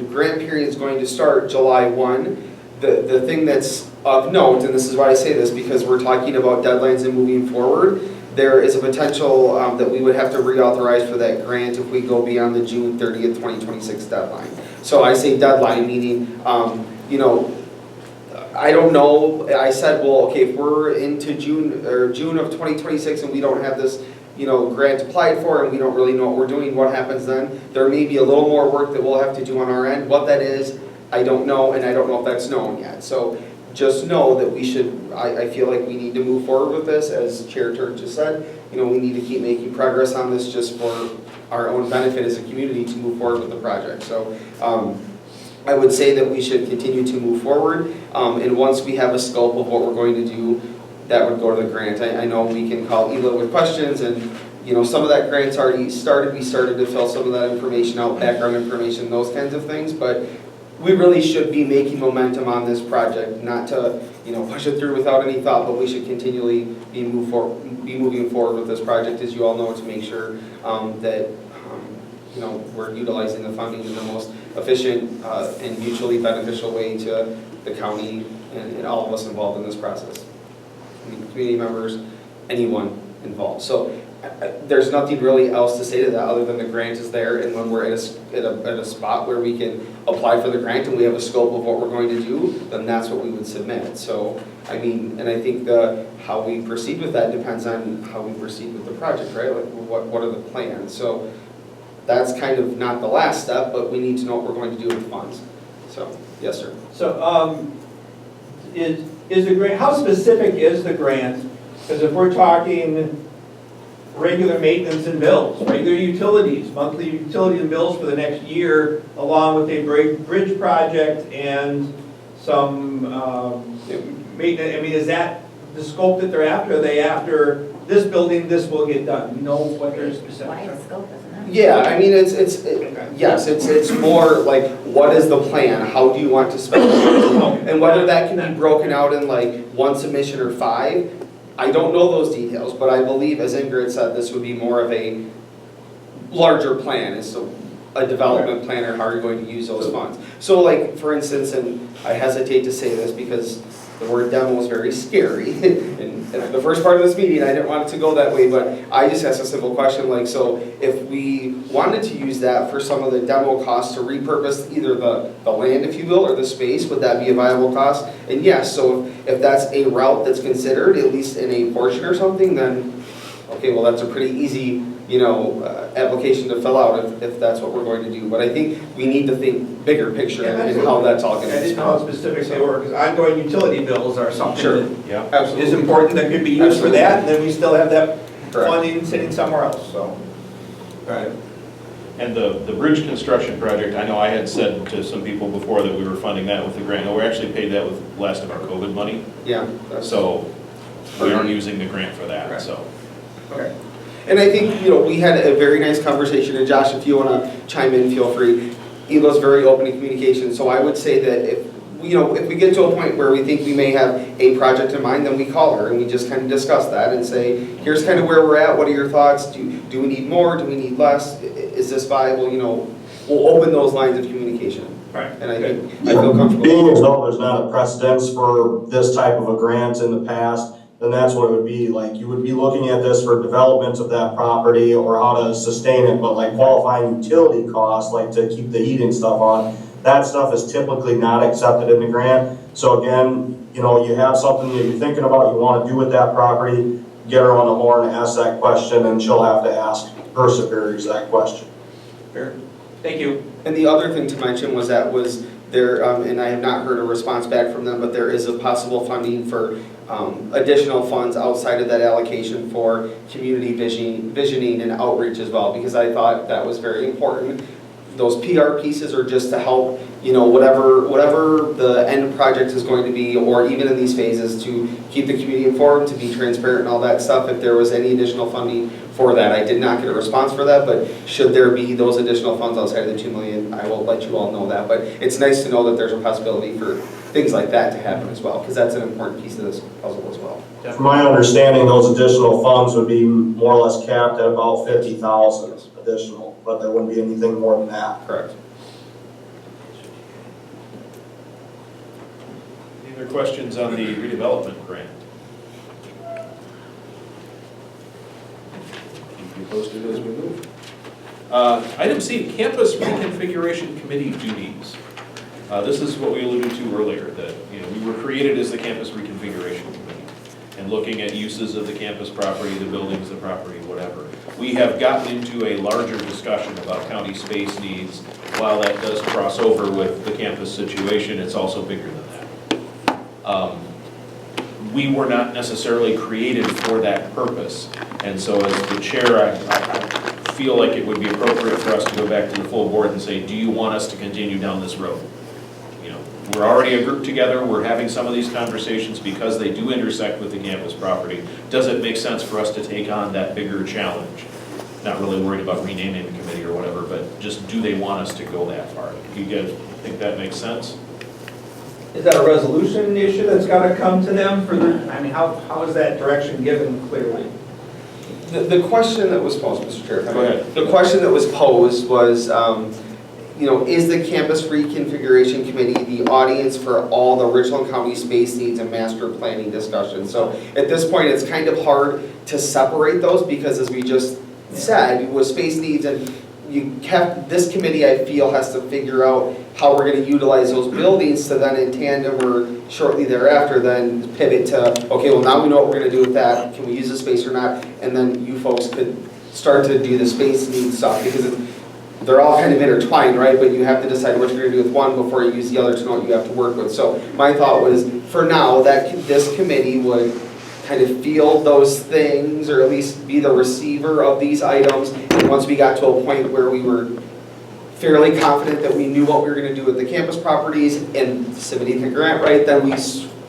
S13: grant period is going to start July 1. The thing that's of note, and this is why I say this, because we're talking about deadlines and moving forward, there is a potential that we would have to reauthorize for that grant if we go beyond the June 30th, 2026 deadline. So I say deadline, meaning, I don't know, I said, well, okay, if we're into June of 2026 and we don't have this, grant applied for and we don't really know what we're doing, what happens then? There may be a little more work that we'll have to do on our end. What that is, I don't know, and I don't know if that's known yet. So just know that we should, I feel like we need to move forward with this, as Chair Turk just said. We need to keep making progress on this just for our own benefit as a community to move forward with the project. So I would say that we should continue to move forward, and once we have a scope of what we're going to do, that would go to the grant. I know we can call ELA with questions, and some of that grant's already started. We started to fill some of that information out, background information, those kinds of things, but we really should be making momentum on this project, not to push it through without any thought, but we should continually be moving forward with this project, as you all know, to make sure that we're utilizing the funding in the most efficient and mutually beneficial way to the county and all of us involved in this process. Community members, anyone involved. So there's nothing really else to say to that other than the grant is there, and when we're at a spot where we can apply for the grant and we have a scope of what we're going to do, then that's what we would submit. So and I think how we proceed with that depends on how we proceed with the project, right? Like what are the plans? So that's kind of not the last step, but we need to know what we're going to do with funds. So yes, sir.
S4: So is the grant, how specific is the grant? Because if we're talking regular maintenance and bills, regular utilities, monthly utility and bills for the next year, along with a bridge project and some maintenance, is that the scope that they're after? Are they after this building, this will get done? You know what their specific?
S9: Wide scope, isn't it?
S13: Yeah, yes, it's more like, what is the plan? How do you want to spend it? And whether that can be broken out in like one submission or 5, I don't know those details, but I believe, as Ingrid said, this would be more of a larger plan, as a development plan, or how you're going to use those funds. So like, for instance, and I hesitate to say this because the word demo is very scary, and the first part of this meeting, I didn't want it to go that way, but I just asked a simple question, like, so if we wanted to use that for some of the demo costs to repurpose either the land, if you will, or the space, would that be a viable cost? And yes, so if that's a route that's considered, at least in a portion or something, then, okay, well, that's a pretty easy, application to fill out if that's what we're going to do. But I think we need to think bigger picture and how that's all going to be.
S4: I didn't know how specific they were, because ongoing utility bills are something
S13: Yeah,
S4: that
S13: absolutely.
S4: is important, that could be used for
S13: Absolutely.
S4: that, and then we still have that
S13: Correct.
S4: funding sitting somewhere else, so.
S13: Right.
S1: And the bridge construction project, I know I had said to some people before that we were funding that with the grant. No, we actually paid that with last of our COVID money.
S13: Yeah.
S1: So we aren't using the grant for that,
S13: Right.
S1: so.
S13: Okay. And I think, we had a very nice conversation, and Josh, if you want to chime in, feel free. Elo's very open in communication, so I would say that if we get to a point where we think we may have a project in mind, then we call her and we just kind of discuss that and say, here's kind of where we're at, what are your thoughts? Do we need more? Do we need less? Is this viable? We'll open those lines of communication.
S4: Right.
S13: And I feel comfortable.
S14: Being as though there's not a precedence for this type of a grant in the past, then that's what it would be. Like, you would be looking at this for development of that property or how to sustain it, but like qualifying utility costs, like to keep the heating stuff on, that stuff is typically not accepted in the grant. So again, you know, you have something that you're thinking about, you want to do with that property, get her on the horn, ask that question, and she'll have to ask her superiors that question.
S4: Fair. Thank you.
S13: And the other thing to mention was there, and I have not heard a response back from them, but there is a possible funding for additional funds outside of that allocation for community visioning and outreach as well, because I thought that was very important. Those PR pieces are just to help, you know, whatever the end project is going to be, or even in these phases, to keep the community informed, to be transparent and all that stuff. If there was any additional funding for that, I did not get a response for that, but should there be those additional funds outside of the $2 million, I will let you all know that. But it's nice to know that there's a possibility for things like that to happen as well, because that's an important piece of this puzzle as well.
S14: From my understanding, those additional funds would be more or less capped at about 50,000 additional, but there wouldn't be anything more than that.
S13: Correct.
S1: Any other questions on the redevelopment grant? Keep you posted as we move. Item C, Campus Reconfiguration Committee duties. This is what we alluded to earlier, that we were created as the Campus Reconfiguration Committee, and looking at uses of the campus property, the buildings, the property, whatever. We have gotten into a larger discussion about county space needs. While that does cross over with the campus situation, it's also bigger than that. We were not necessarily created for that purpose, and so as the chair, I feel like it would be appropriate for us to go back to the full board and say, do you want us to continue down this road? We're already a group together, we're having some of these conversations because they do intersect with the campus property. Does it make sense for us to take on that bigger challenge? Not really worried about renaming the committee or whatever, but just do they want us to go that far? Do you guys think that makes sense?
S4: Is that a resolution issue that's got to come to them for the, I mean, how is that direction given clearly?
S13: The question that was posed, Mr. Chair,
S1: Go ahead.
S13: The question that was posed was, is the Campus Reconfiguration Committee the audience for all the Richland County space needs and master planning discussions? So at this point, it's kind of hard to separate those because, as we just said, with space needs, and this committee, I feel, has to figure out how we're going to utilize those buildings to then in tandem or shortly thereafter then pivot to, okay, well now we know what we're going to do with that, can we use the space or not, and then you folks could start to do the space needs stuff, because they're all kind of intertwined, right? But you have to decide what you're going to do with one before you use the other to know what you have to work with. So my thought was, for now, that this committee would kind of field those things, or at least be the receiver of these items. And once we got to a point where we were fairly confident that we knew what we were going to do with the campus properties and submitting the grant, right, then we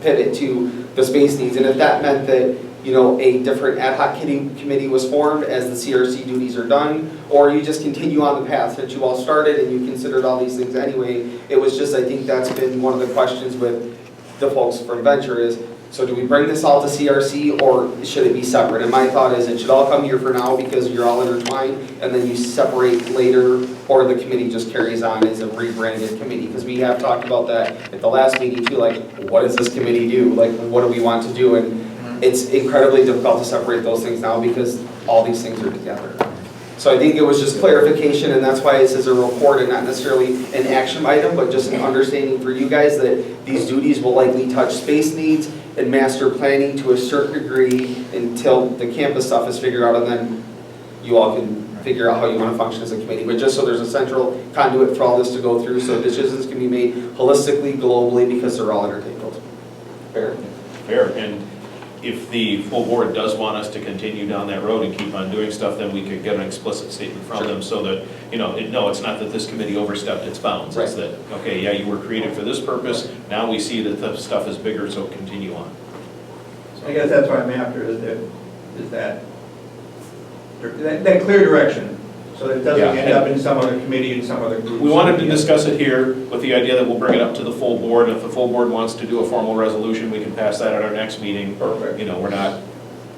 S13: pivot to the space needs. And if that meant that a different ad hoc committee was formed as the CRC duties are done, or you just continue on the path that you all started and you considered all these things anyway. It was just, I think that's been one of the questions with the folks from Venture is, so do we bring this all to CRC or should it be separate? And my thought is it should all come here for now because you're all intertwined, and then you separate later, or the committee just carries on as a rebranded committee. Because we have talked about that at the last meeting too, like what does this committee do? Like what do we want to do? And it's incredibly difficult to separate those things now because all these things are together. So I think it was just clarification, and that's why this is a report and not necessarily an action item, but just an understanding for you guys that these duties will likely touch space needs and master planning to a certain degree until the campus stuff is figured out, and then you all can figure out how you want to function as a committee. But just so there's a central conduit for all this to go through, so decisions can be made holistically, globally, because they're all intertangled. Fair?
S1: Fair. And if the full board does want us to continue down that road and keep on doing stuff, then we could get an explicit statement from them so that, no, it's not that this committee overstepped its bounds. It's that, okay, yeah, you were created for this purpose, now we see that the stuff is bigger, so continue on.
S4: I guess that's what I'm after, is that clear direction, so that it doesn't end up in some other committee and some other group.
S1: We wanted to discuss it here with the idea that we'll bring it up to the full board. If the full board wants to do a formal resolution, we can pass that at our next meeting.
S4: Perfect.
S1: We're not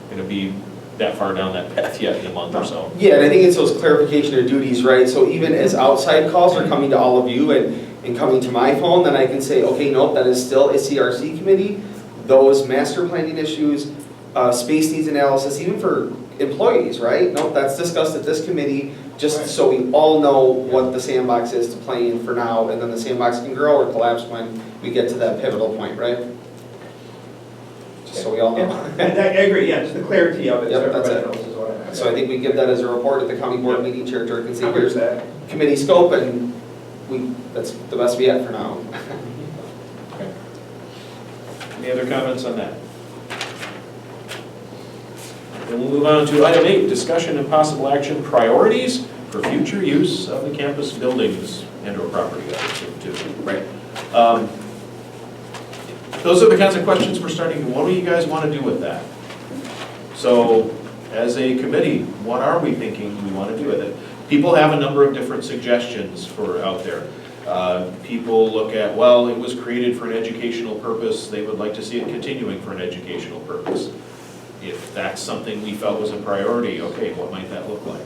S1: going to be that far down that path yet in a month or so.
S13: Yeah, and I think it's those clarification of duties, right? So even as outside calls are coming to all of you and coming to my phone, then I can say, okay, nope, that is still a CRC committee. Those master planning issues, space needs analysis, even for employees, right? Nope, that's discussed at this committee. just so we all know what the sandbox is to play in for now, and then the sandbox can grow or collapse when we get to that pivotal point, right? Just so we all know.
S4: I agree, yeah, just the clarity of it, so
S13: Yep, that's
S4: everybody
S13: it.
S4: knows is what I'm.
S13: So I think we give that as a report at the county board meeting, Chair Turk can say,
S4: Covers
S13: here's
S4: that.
S13: committee scope, and that's the best we get for now.
S1: Any other comments on that? Then we'll move on to item 8, discussion and possible action priorities for future use of the campus buildings and/or property, I assume, too. Right. Those are the kinds of questions we're starting to, what do you guys want to do with that? So, as a committee, what are we thinking we want to do with it? People have a number of different suggestions for out there. People look at, well, it was created for an educational purpose, they would like to see it continuing for an educational purpose. If that's something we felt was a priority, okay, what might that look like?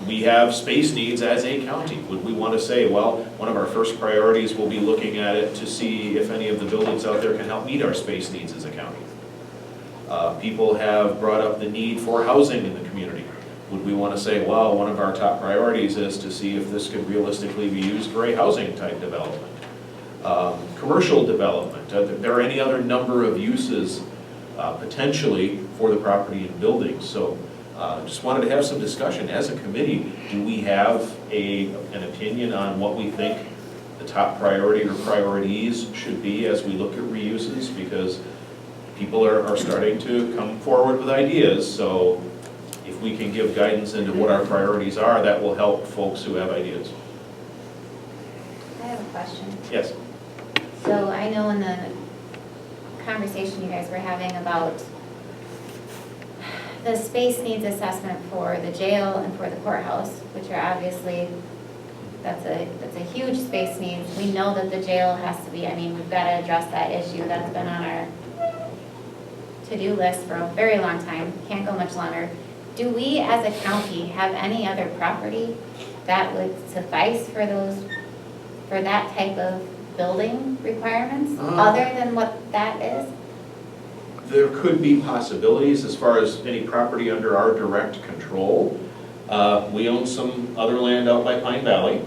S1: We have space needs as a county. Would we want to say, well, one of our first priorities will be looking at it to see if any of the buildings out there can help meet our space needs as a county? People have brought up the need for housing in the community. Would we want to say, well, one of our top priorities is to see if this could realistically be used for a housing type development? Commercial development, there are any other number of uses potentially for the property and buildings. So just wanted to have some discussion as a committee. Do we have an opinion on what we think the top priority or priorities should be as we look at reuses? Because people are starting to come forward with ideas, so if we can give guidance into what our priorities are, that will help folks who have ideas.
S9: I have a question.
S1: Yes.
S9: So I know in the conversation you guys were having about the space needs assessment for the jail and for the courthouse, which are obviously, that's a huge space need. We know that the jail has to be, I mean, we've got to address that issue. That's been on our to-do list for a very long time, can't go much longer. Do we as a county have any other property that would suffice for that type of building requirements, other than what that is?
S1: There could be possibilities as far as any property under our direct control. We own some other land out by Pine Valley.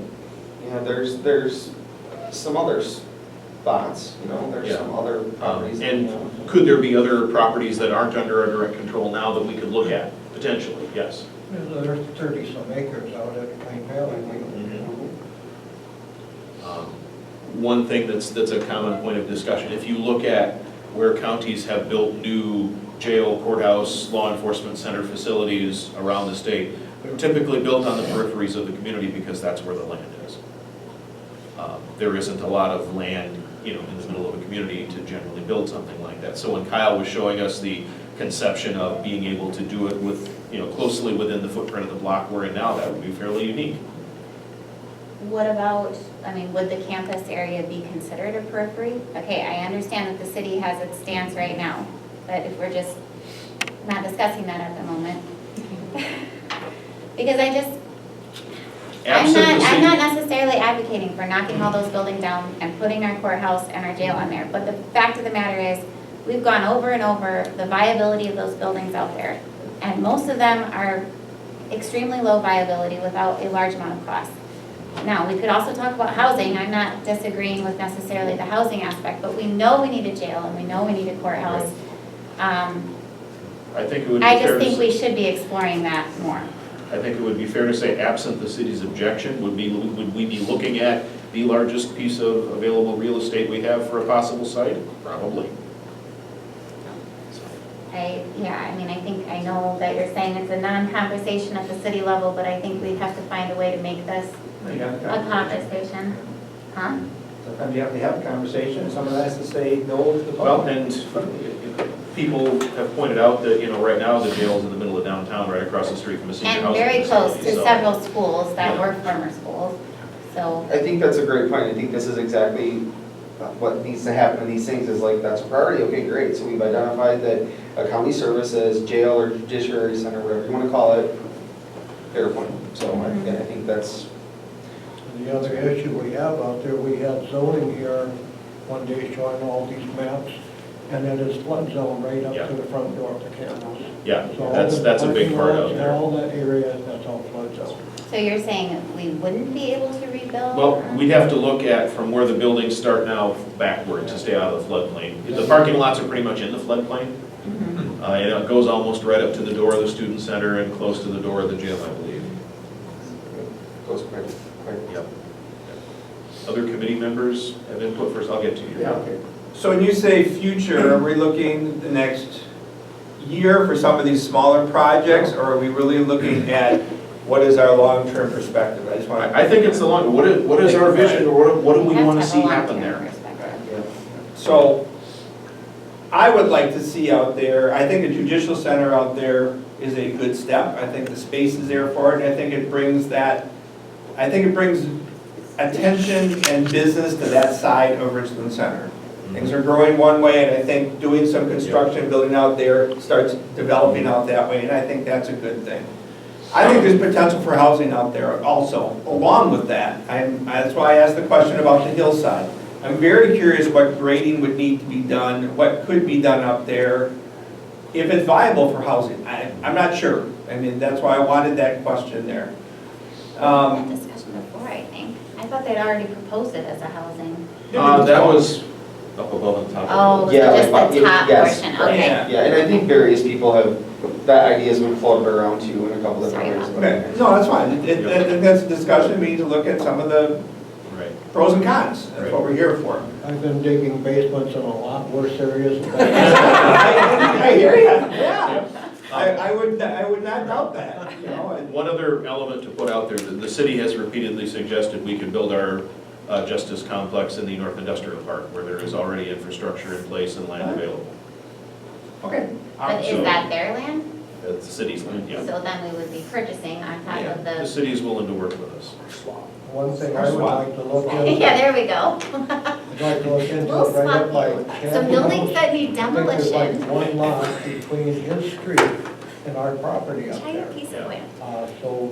S13: Yeah, there's some other spots, there's some other properties.
S1: And could there be other properties that aren't under our direct control now that we could look at, potentially? Yes.
S11: There's 30-some acres out at Plain Valley.
S1: One thing that's a common point of discussion, if you look at where counties have built new jail, courthouse, law enforcement center facilities around the state, they're typically built on the peripheries of the community because that's where the land is. There isn't a lot of land, in the middle of a community to generally build something like that. So when Kyle was showing us the conception of being able to do it with, closely within the footprint of the block we're in now, that would be fairly unique.
S9: What about, would the campus area be considered a periphery? Okay, I understand that the city has its stance right now, but if we're just not discussing that at the moment. Because I'm not necessarily advocating for knocking all those buildings down and putting our courthouse and our jail on there. But the fact of the matter is, we've gone over and over the viability of those buildings out there. And most of them are extremely low viability without a large amount of cost. Now, we could also talk about housing. I'm not disagreeing with necessarily the housing aspect, but we know we need a jail and we know we need a courthouse.
S1: I think it would be
S9: I
S1: fair
S9: just
S1: to
S9: think
S1: say-
S9: we should be exploring that more.
S1: I think it would be fair to say, absent the city's objection, would we be looking at the largest piece of available real estate we have for a possible site? Probably.
S9: I know that you're saying it's a non-conversation at the city level, but I think we have to find a way to make this a conversation. Huh?
S4: Sometimes you have to have a conversation, someone has to say no to the public.
S1: Well, and people have pointed out that, right now the jail's in the middle of downtown, right across the street from a senior
S9: And
S1: housing
S9: very close to
S1: facility, so-
S9: several schools that
S1: Yeah.
S9: were former schools, so.
S13: I think that's a great point. I think this is exactly what needs to happen in these things is that's a priority. Okay, great. So we've identified that a county service is jail or judiciary center, whatever you want to call it, fair point. So I think that's.
S11: The other issue we have out there, we had zoning here one day showing all these maps, And it is flood zone right
S1: Yeah.
S11: up to the front door of the campus.
S1: Yeah,
S11: So all the
S1: that's a big
S11: parking
S1: part
S11: lots
S1: out
S11: and
S1: there.
S11: all that area, that's all flood zone.
S9: So you're saying we wouldn't be able to rebuild?
S1: Well, we'd have to look at from where the buildings start now backward to stay out of the floodplain. The parking lots are pretty much in the floodplain. And it goes almost right up to the door of the student center and close to the door of the gym, I believe.
S13: Goes quite.
S1: Yep. Other committee members have input first? I'll get to you.
S13: Yeah, okay.
S4: So when you say future, are we looking the next year for some of these smaller projects, or are we really looking at what is our long-term perspective? I just want to.
S1: I think it's the long, what is our vision, or what do we want to see happen there?
S4: So I would like to see out there, I think a judicial center out there is a good step. I think the space is there for it, and I think it brings attention and business to that side of Richland Center. Things are growing one way, and I think doing some construction, building out there starts developing out that way, and I think that's a good thing. I think there's potential for housing out there also, along with that. That's why I asked the question about the hillside. I'm very curious what grading would need to be done, what could be done up there, if it's viable for housing. I'm not sure. I mean, that's why I wanted that question there.
S9: That discussion before, I think. I thought they'd already proposed it as a housing.
S1: That was up above the top.
S9: Oh,
S13: Yeah,
S9: just
S13: like,
S9: the top
S13: yes,
S9: portion,
S13: correct.
S9: okay.
S4: Yeah.
S13: Yeah, and I think various people have, that idea's been floated around too in a couple different ways.
S4: Okay, no, that's fine. And that's a discussion, we need to look at some of the
S1: Right.
S4: pros and cons. That's what we're here for.
S11: I've been digging basements in a lot worse areas than that.
S4: I hear you, yeah. I would not doubt that, you know.
S1: One other element to put out there, the city has repeatedly suggested we could build our justice complex in the North Industrial Park, where there is already infrastructure in place and land available.
S4: Okay.
S9: But
S1: So-
S9: is that their land?
S1: It's the city's land, yeah.
S9: So then we would be purchasing on top
S1: Yeah,
S9: of
S1: the
S9: the,
S1: city is willing to work with us.
S11: One thing I would like to look into.
S9: yeah, there we go.
S11: I'd like to look into
S9: Little
S11: it right up
S9: spot
S11: by
S9: view.
S11: Shanty
S9: Some buildings
S11: House.
S9: that need
S11: I think there's like
S9: demolition.
S11: one lot between his street and our property up
S9: Tiny
S11: there.
S9: piece of land.
S11: So,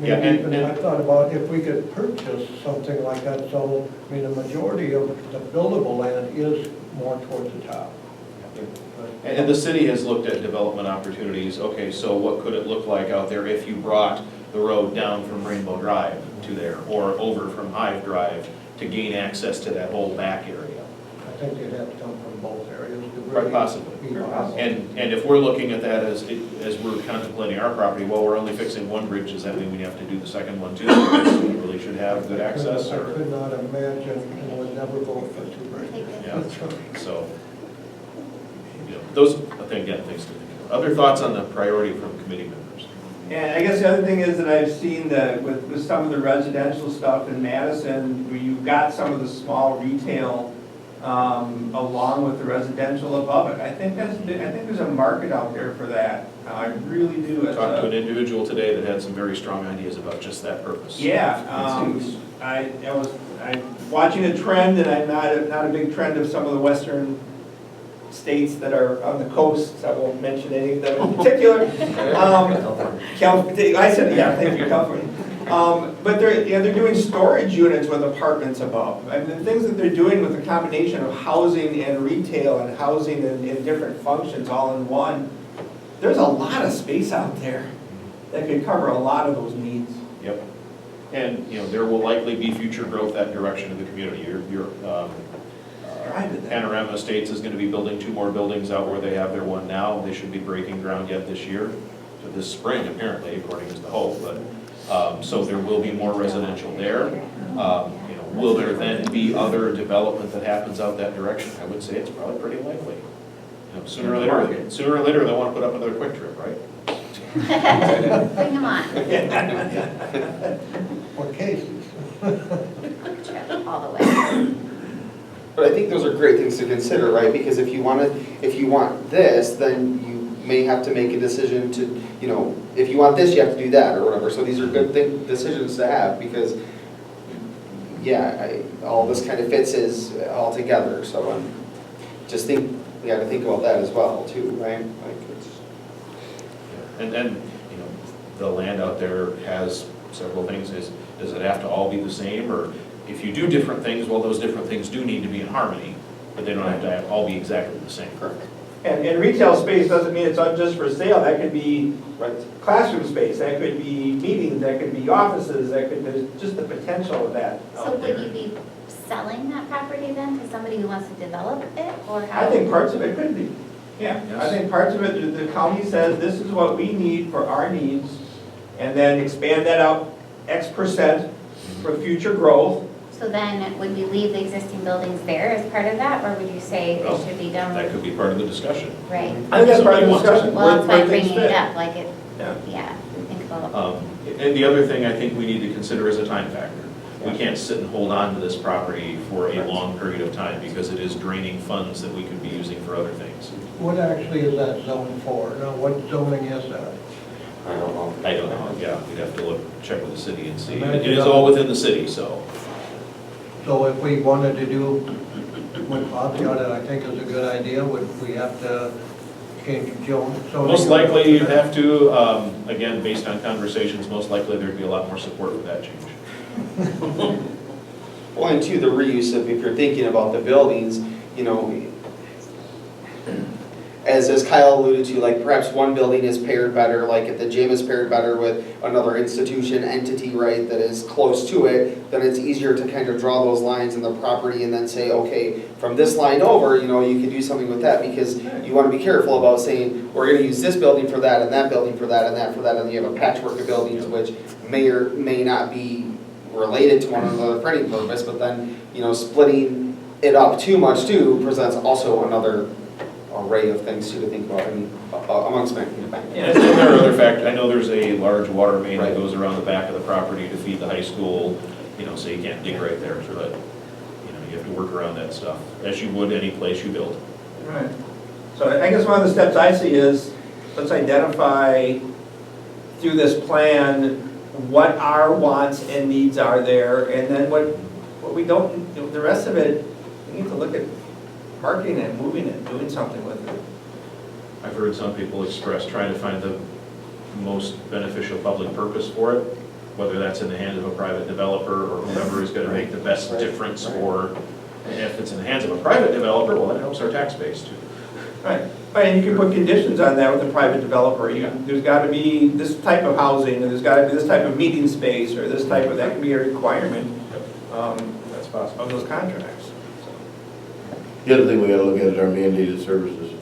S1: Yeah,
S11: maybe,
S1: and-
S11: I thought about if we could purchase something like that, so, I mean, the majority of the buildable land is more towards the top.
S1: And the city has looked at development opportunities. Okay, so what could it look like out there if you brought the road down from Rainbow Drive to there, or over from Hive Drive to gain access to that whole back area?
S11: I think they'd have to come from both areas to
S1: Quite
S11: really
S1: possibly.
S11: be viable.
S1: And if we're looking at that as we're contemplating our property, well, we're only fixing one bridge, does that mean we have to do the second one too? So we really should have good access,
S11: I
S1: or?
S11: could not imagine, and would never go for two bridges.
S1: Yeah, so, you know, those, again, things to think about. Other thoughts on the priority from committee members?
S4: And I guess the other thing is that I've seen that with some of the residential stuff in Madison, where you've got some of the small retail along with the residential above it. I think there's a market out there for that. I really do.
S1: I talked to an individual today that had some very strong ideas about just that purpose.
S4: Yeah, I watching a trend, and I'm not a big trend of some of the western states that are on the coast. I won't mention any of them in particular. I said, yeah, thank you, California. But they're doing storage units with apartments above. I mean, the things that they're doing with the combination of housing and retail and housing in different functions all in one, there's a lot of space out there that could cover a lot of those needs.
S1: Yep. And, you know, there will likely be future growth that direction of the community. Panorama Estates is going to be building 2 more buildings out where they have their one now. They should be breaking ground yet this year, so this spring apparently, according to the hope. But so there will be more residential there. You know, will there then be other development that happens out that direction? I would say it's probably pretty likely. You know, sooner or later they'll want to put up another Quick Trip, right?
S9: Bring them on.
S11: For cases.
S9: Trip all the way.
S13: But I think those are great things to consider, right? Because if you want this, then you may have to make a decision to, you know, if you want this, you have to do that or whatever. So these are good decisions to have because, yeah, all this kind of fits all together. So just think, we got to think about that as well too, right? Like it's.
S1: And you know, the land out there has several things. Does it have to all be the same, or if you do different things, well, those different things do need to be in harmony. but they don't have to all be exactly the same.
S13: Correct.
S4: And retail space doesn't mean it's not just for sale, that could be
S13: Right.
S4: classroom space, that could be meetings, that could be offices, there's just the potential of that
S9: So
S4: out
S9: would
S4: there.
S9: you be selling that property then to somebody who wants to develop it, or how?
S4: I think parts of it could be. Yeah, I
S1: Yes.
S4: think parts of it, the county says, this is what we need for our needs, and then expand that out X% for future growth.
S9: So then, would we leave the existing buildings there as part of that, or would you say
S1: Well,
S9: it should be done
S1: That
S9: with?
S1: could be part of the discussion.
S9: Right.
S4: I think that's part of the discussion.
S9: Well, that's why
S4: where
S9: I'm
S4: things
S9: bringing it
S4: fit.
S9: up, like it,
S4: Yeah.
S9: yeah, think about.
S1: And the other thing I think we need to consider is a time factor. We can't sit and hold on to this property for a long period of time because it is draining funds that we could be using for other things.
S11: What actually is that zone for? Now, what zoning is that?
S13: I don't know.
S1: I don't know, yeah, we'd have to look, check with the city and see. It is all within the city, so.
S11: So if we wanted to do what Bob got, and I think is a good idea, would we have to change zoning?
S1: Most likely you'd have to, again, based on conversations, most likely there'd be a lot more support for that change.
S13: Well, and two, the reuse of, if you're thinking about the buildings, you know, as Kyle alluded to, like perhaps one building is paired better, like if the gym is paired better with another institution, entity, right, that is close to it, then it's easier to kind of draw those lines in the property and then say, okay, from this line over, you know, you can do something with that, because you want to be careful about saying, we're going to use this building for that, and that building for that, and that for that, and you have a patchwork of buildings which may or may not be related to one another for any purpose, but then, you know, splitting it up too much too presents also another array of things too to think about, I mean, amongst many.
S1: And there are other factors, I know there's a large water main that
S13: Right.
S1: goes around the back of the property to feed the high school, you know, so you can't dig right there, so that, you know, you have to work around that stuff, as you would any place you build.
S4: Right. So I guess one of the steps I see is, let's identify through this plan what our wants and needs are there, and then what we don't, the rest of it, we need to look at marketing it, moving it, doing something with it.
S1: I've heard some people express trying to find the most beneficial public purpose for it, whether that's in the hands of a private developer or whoever is going to make the best difference, or if it's in the hands of a private developer, well, that helps our tax base too.
S4: Right, and you can put conditions on that with a private developer. There's got to be this type of housing, or there's got to be this type of meeting space, or this type of, that can be a requirement
S1: That's possible.
S4: of those contracts.
S12: The other thing we gotta look at is our mandated services.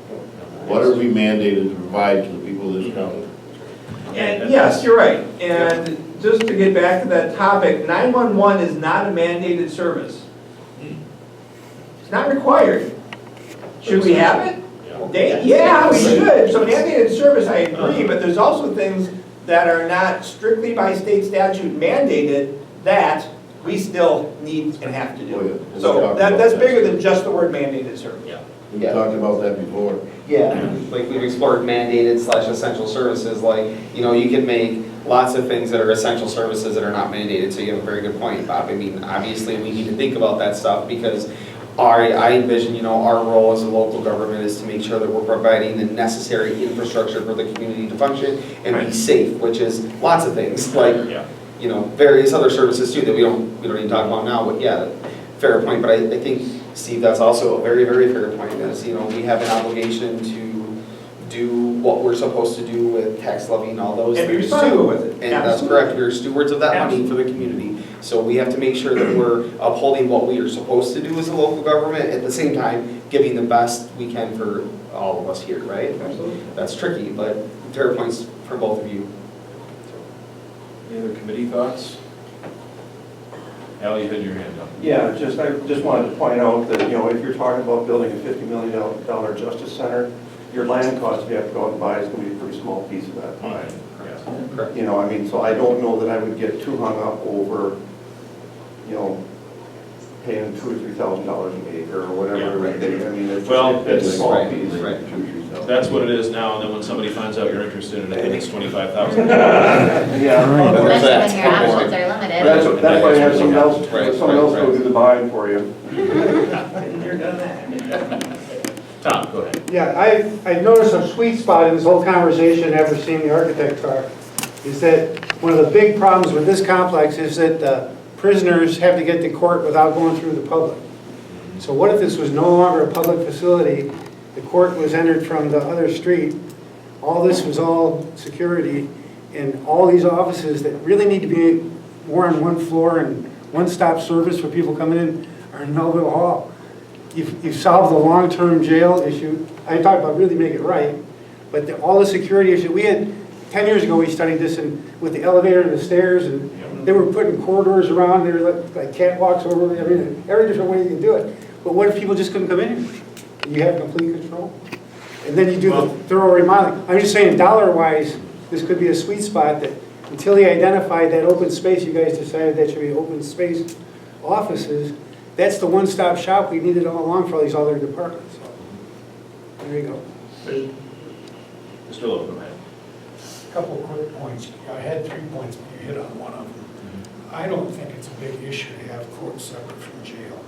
S12: What are we mandated to provide to the people of this county?
S4: And yes, you're right, and just to get back to that topic, 911 is not a mandated service. It's not required. Should we have it? Yeah, we should. So mandated service, I agree, but there's also things that are not strictly by state statute mandated that we still need and have to
S12: Oh,
S4: do.
S12: yeah.
S4: So that's bigger than just the word mandated service.
S1: Yeah.
S12: We talked about that before.
S13: Yeah, like we've explored mandated / essential services, like, you know, you can make lots of things that are essential services that are not mandated, so you have a very good point, Bob. I mean, obviously, we need to think about that stuff, because I envision, you know, our role as a local government is to make sure that we're providing the necessary infrastructure for the community to function and be safe, which is lots of things, like,
S1: Yeah.
S13: you know, various other services too that we don't even talk about now, but yeah, fair point. But I think, Steve, that's also a very, very fair point, is, you know, we have an obligation to do what we're supposed to do with tax levy and all those
S4: And be
S13: things
S4: responsible
S13: too.
S4: with it.
S13: And that's
S4: Absolutely.
S13: correct, we're stewards of that money for the community. So we have to make sure that we're upholding what we are supposed to do as a local government, at the same time, giving the best we can for all of us here, right?
S4: Absolutely.
S13: That's tricky, but fair points for both of you.
S1: Any other committee thoughts? Al, you had your hand up.
S6: Yeah, I just wanted to point out that, you know, if you're talking about building a $50 million justice center, your land cost you have to go out and buy is going to be a pretty small piece of that pie.
S13: Correct.
S6: You know, I mean, so I don't know that I would get too hung up over, you know, paying $2,000 or $3,000 an acre or whatever it would be. I mean, it's
S1: Well,
S6: it's a small
S13: right,
S6: piece.
S13: right.
S1: That's what it is now, and then when somebody finds out you're interested in it, then it's 25,000.
S6: Yeah.
S9: Especially when your options are limited.
S6: That's why I have someone else,
S13: Right,
S6: someone else go
S13: right.
S6: do the buying for you.
S4: You're done that.
S1: Tom, go ahead.
S3: Yeah, I noticed a sweet spot in this whole conversation after seeing the architect talk, is that one of the big problems with this complex is that prisoners have to get to court without going through the public. So what if this was no longer a public facility, the court was entered from the other street, all this was all security, and all these offices that really need to be more on one floor and one-stop service for people coming in are in Melville Hall. You've solved the long-term jail issue. I talked about really make it right, but all the security issue, we had, 10 years ago, we studied this with the elevator and the stairs, and they were putting corridors around, they were like catwalks over, I mean, every different way you can do it. But what if people just couldn't come in here? You have complete control. And then you do the thorough remodeling. I'm just saying, dollar-wise, this could be a sweet spot that until you identified that open space, you guys decided that should be open space offices. That's the one-stop shop we needed all along for all these other departments. So, there you go.
S1: Mr. Lowe, go ahead.
S5: Couple of quick points. I had 3 points, but you hit on one of them. I don't think it's a big issue to have courts separate from jail.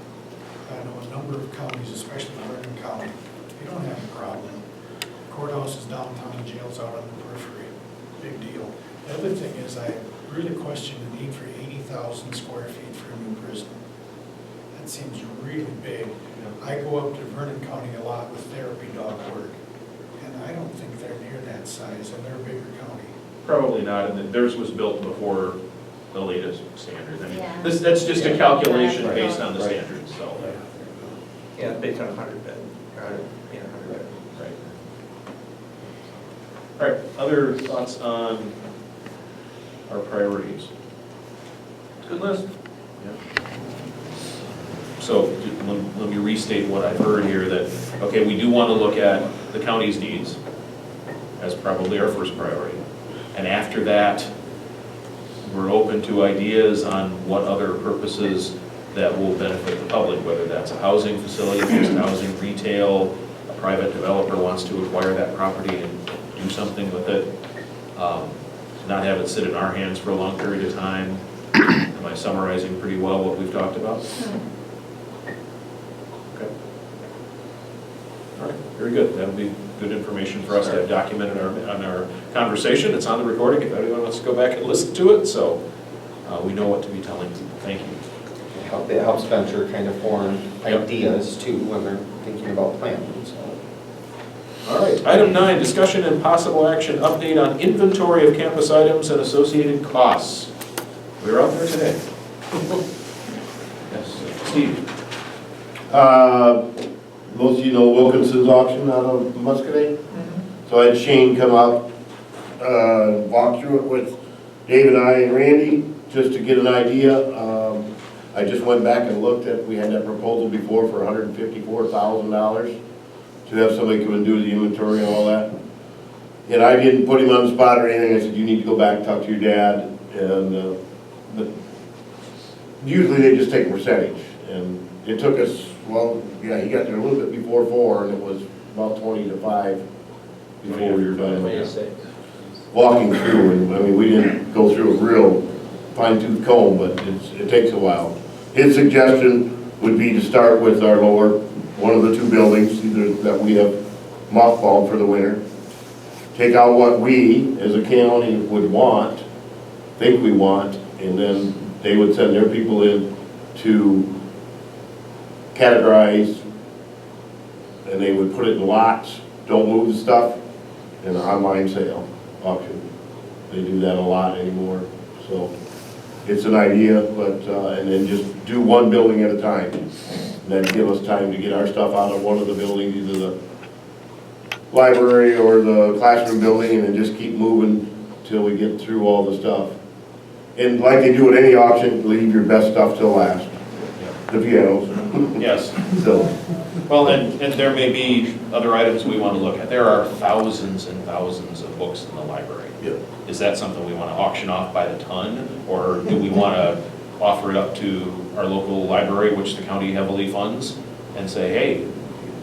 S5: I know a number of counties, especially Vernon County, they don't have a problem. Courthouse is downtown and jail's out on the periphery. Big deal. The other thing is I really question the need for 80,000 square feet for a new prison. That seems really big. I go up to Vernon County a lot with therapy dog work, and I don't think they're near that size, and they're a bigger county.
S1: Probably not, and theirs was built before the latest standards. I mean,
S9: Yeah.
S1: that's just a calculation
S9: Right.
S1: based on the standards, so.
S4: Yeah, based on 100 bed, or 100, yeah, 100 bed.
S1: Right. All right, other thoughts on our priorities? Good list. Yeah. So let me restate what I've heard here, that, okay, we do want to look at the county's needs as probably our first priority. And after that, we're open to ideas on what other purposes that will benefit the public, whether that's a housing facility, fixed housing, retail, a private developer wants to acquire that property and do something with it, not have it sit in our hands for a long period of time. Am I summarizing pretty well what we've talked about? Okay. All right, very good. That'll be good information for us to have documented on our conversation. It's on the recording if anyone wants to go back and listen to it, so we know what to be telling people. Thank you.
S13: It helps venture kind of form ideas too when they're thinking about planning, so.
S1: All right, item 9, discussion and possible action update on inventory of campus items and associated costs. We're out there today. Yes, Steve.
S12: Most of you know Wilkinson's auction out of Muscatine. So I had Shane come out, walk through it with David, I, and Randy, just to get an idea. I just went back and looked at, we had that proposal before for $154,000 to have somebody come and do the inventory and all that. And I didn't put him on the spot or anything. I said, you need to go back and talk to your dad. And but usually they just take a percentage. And it took us, well, yeah, he got there a little bit before 4, and it was about 20 to 5 before we were done. Walking through, and I mean, we didn't go through a real fine-tooth comb, but it takes a while. His suggestion would be to start with our lower, one of the 2 buildings, either that we have mothballed for the winter. Take out what we, as a county, would want, think we want, and then they would send their people in to categorize, and they would put it in lots, don't move the stuff, and an online sale, auction. They do that a lot anymore, so it's an idea, but, and then just do one building at a time. And that'd give us time to get our stuff out of one of the buildings, either the library or the classroom building, and then just keep moving till we get through all the stuff. And like they do at any auction, leave your best stuff till last. The pianos.
S1: Yes.
S12: So.
S1: Well, and there may be other items we want to look at. There are thousands and thousands of books in the library.
S12: Yeah.
S1: Is that something we want to auction off by the ton? Or do we want to offer it up to our local library, which the county heavily funds, and say, hey,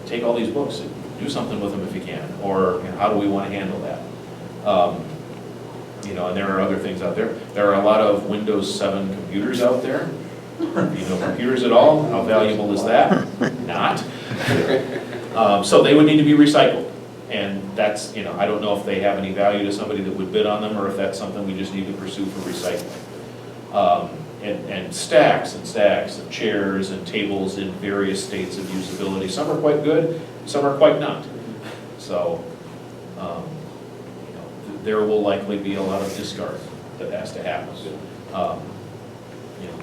S1: take all these books and do something with them if you can? Or how do we want to handle that? You know, and there are other things out there. There are a lot of Windows 7 computers out there. Do you know computers at all? How valuable is that? Not. So they would need to be recycled. And that's, you know, I don't know if they have any value to somebody that would bid on them, or if that's something we just need to pursue for recycling. and stacks and stacks of chairs and tables in various states of usability. Some are quite good, some are quite not. So, there will likely be a lot of discard that has to happen.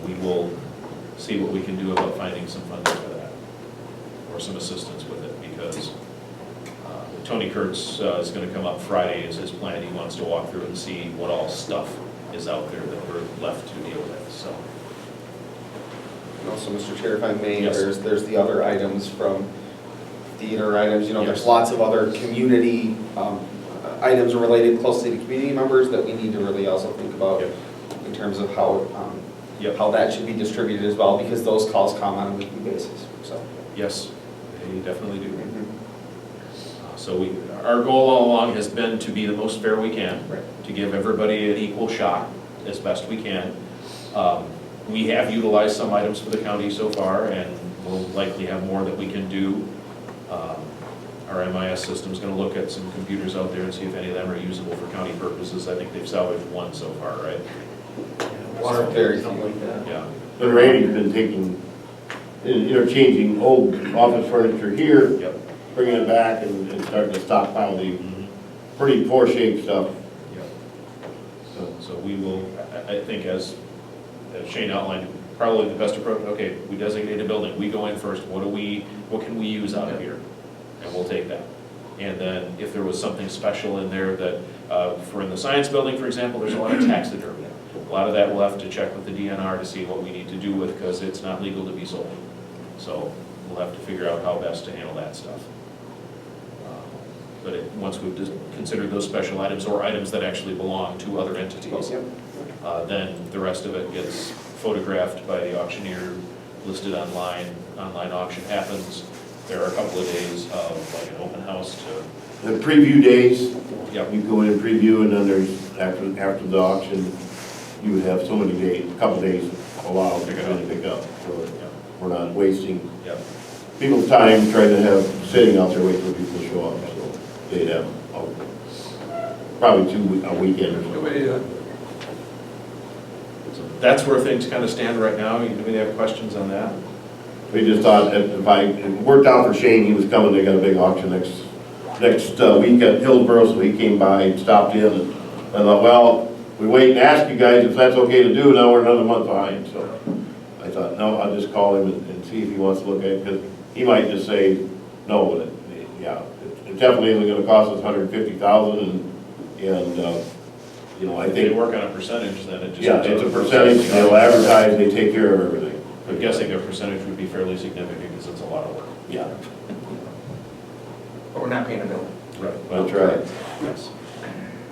S1: We will see what we can do about finding some funding for that, or some assistance with it, because Tony Kurtz is going to come up Friday is his plan. He wants to walk through and see what all stuff is out there that we're left to deal with, so.
S13: And also, Mr. Chair, if I may,
S1: Yes.
S13: there's the other items from theater items,
S1: Yes.
S13: there's lots of other community items related closely to community members that we need to really also think about
S1: Yep.
S13: in terms of how,
S1: Yep.
S13: how that should be distributed as well, because those calls come on a weekly basis, so.
S1: Yes, they definitely do. So our goal all along has been to be the most fair we can,
S13: Right.
S1: to give everybody an equal shot as best we can. We have utilized some items for the county so far, and we'll likely have more that we can do. Our MIS system's gonna look at some computers out there and see if any of them are usable for county purposes. I think they've salvaged one so far, right?
S13: Very something like that.
S1: Yeah.
S12: But Randy's been taking, interchanging old office furniture here,
S1: Yep.
S12: bringing it back and starting to stockpile the pretty poor shape stuff.
S1: Yep. So we will, I think as Shane outlined, probably the best approach, okay, we designate a building, we go in first, what can we use out of here? And we'll take that. And then if there was something special in there that, for in the science building, for example, there's a lot of taxidermy. A lot of that we'll have to check with the DNR to see what we need to do with, because it's not legal to be sold. So we'll have to figure out how best to handle that stuff. But once we've just considered those special items or items that actually belong to other entities, then the rest of it gets photographed by the auctioneer, listed online, online auction happens. There are a couple of days of like an open house to.
S12: The preview days,
S1: Yep.
S12: you go in and preview, and then there's, after the auction, you would have so many days, a couple days allowed to come in and pick up. So we're not wasting
S1: Yep.
S12: people's time trying to have, sitting out there waiting for people to show up. So they'd have probably a weekend or something.
S1: So that's where things kind of stand right now. Anybody have questions on that?
S12: We just thought if it worked out for Shane, he was coming, they got a big auction next week at Hillsborough, so he came by and stopped in, and I thought, well, we wait and ask you guys if that's okay to do, now we're another month behind, so I thought, no, I'll just call him and see if he wants to look at it, because he might just say, no, but it definitely isn't gonna cost us $150,000, and I
S1: If they
S12: think,
S1: work on a percentage, then it just.
S12: yeah, it's a percentage, they'll advertise, they take care of everything.
S1: I'm guessing a percentage would be fairly significant because it's a lot of work.
S12: Yeah,
S4: But we're not paying a bill.
S1: Right.
S12: that's right.
S1: Yes.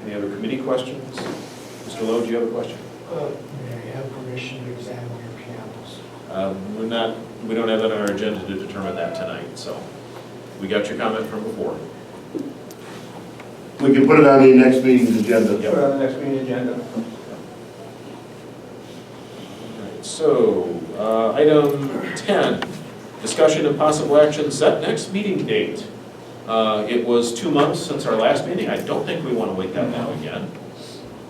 S1: Any other committee questions? Mr. Lowe, do you have a question?
S5: May I have permission to examine your campus?
S1: We don't have that on our agenda to determine that tonight, so we got your comment from before.
S12: We can put it on the next meeting's agenda.
S1: Yep.
S4: Put it on the next meeting agenda.
S1: So, item 10, discussion and possible action, set next meeting date. It was 2 months since our last meeting. I don't think we want to wait that long again.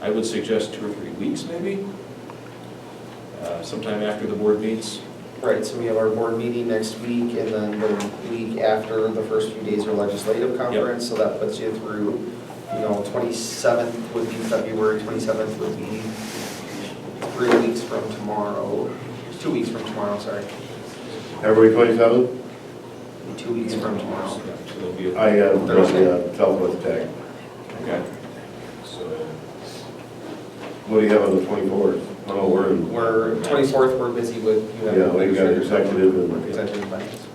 S1: I would suggest 2 or 3 weeks maybe, sometime after the board meets.
S13: Right, so we have our board meeting next week, and then the week after the first few days are legislative conference, so that puts you through, 27th would be February, 27th would be 3 weeks from tomorrow, 2 weeks from tomorrow, sorry.
S12: February 27th?
S13: 2 weeks from tomorrow.
S1: So there'll be a-
S12: I Southwest Tech.
S1: Okay. So,
S12: What do you have on the 24th? Oh,
S13: We're, 24th, we're busy with, you have.
S12: Yeah, we got executive and.
S13: Executive finance.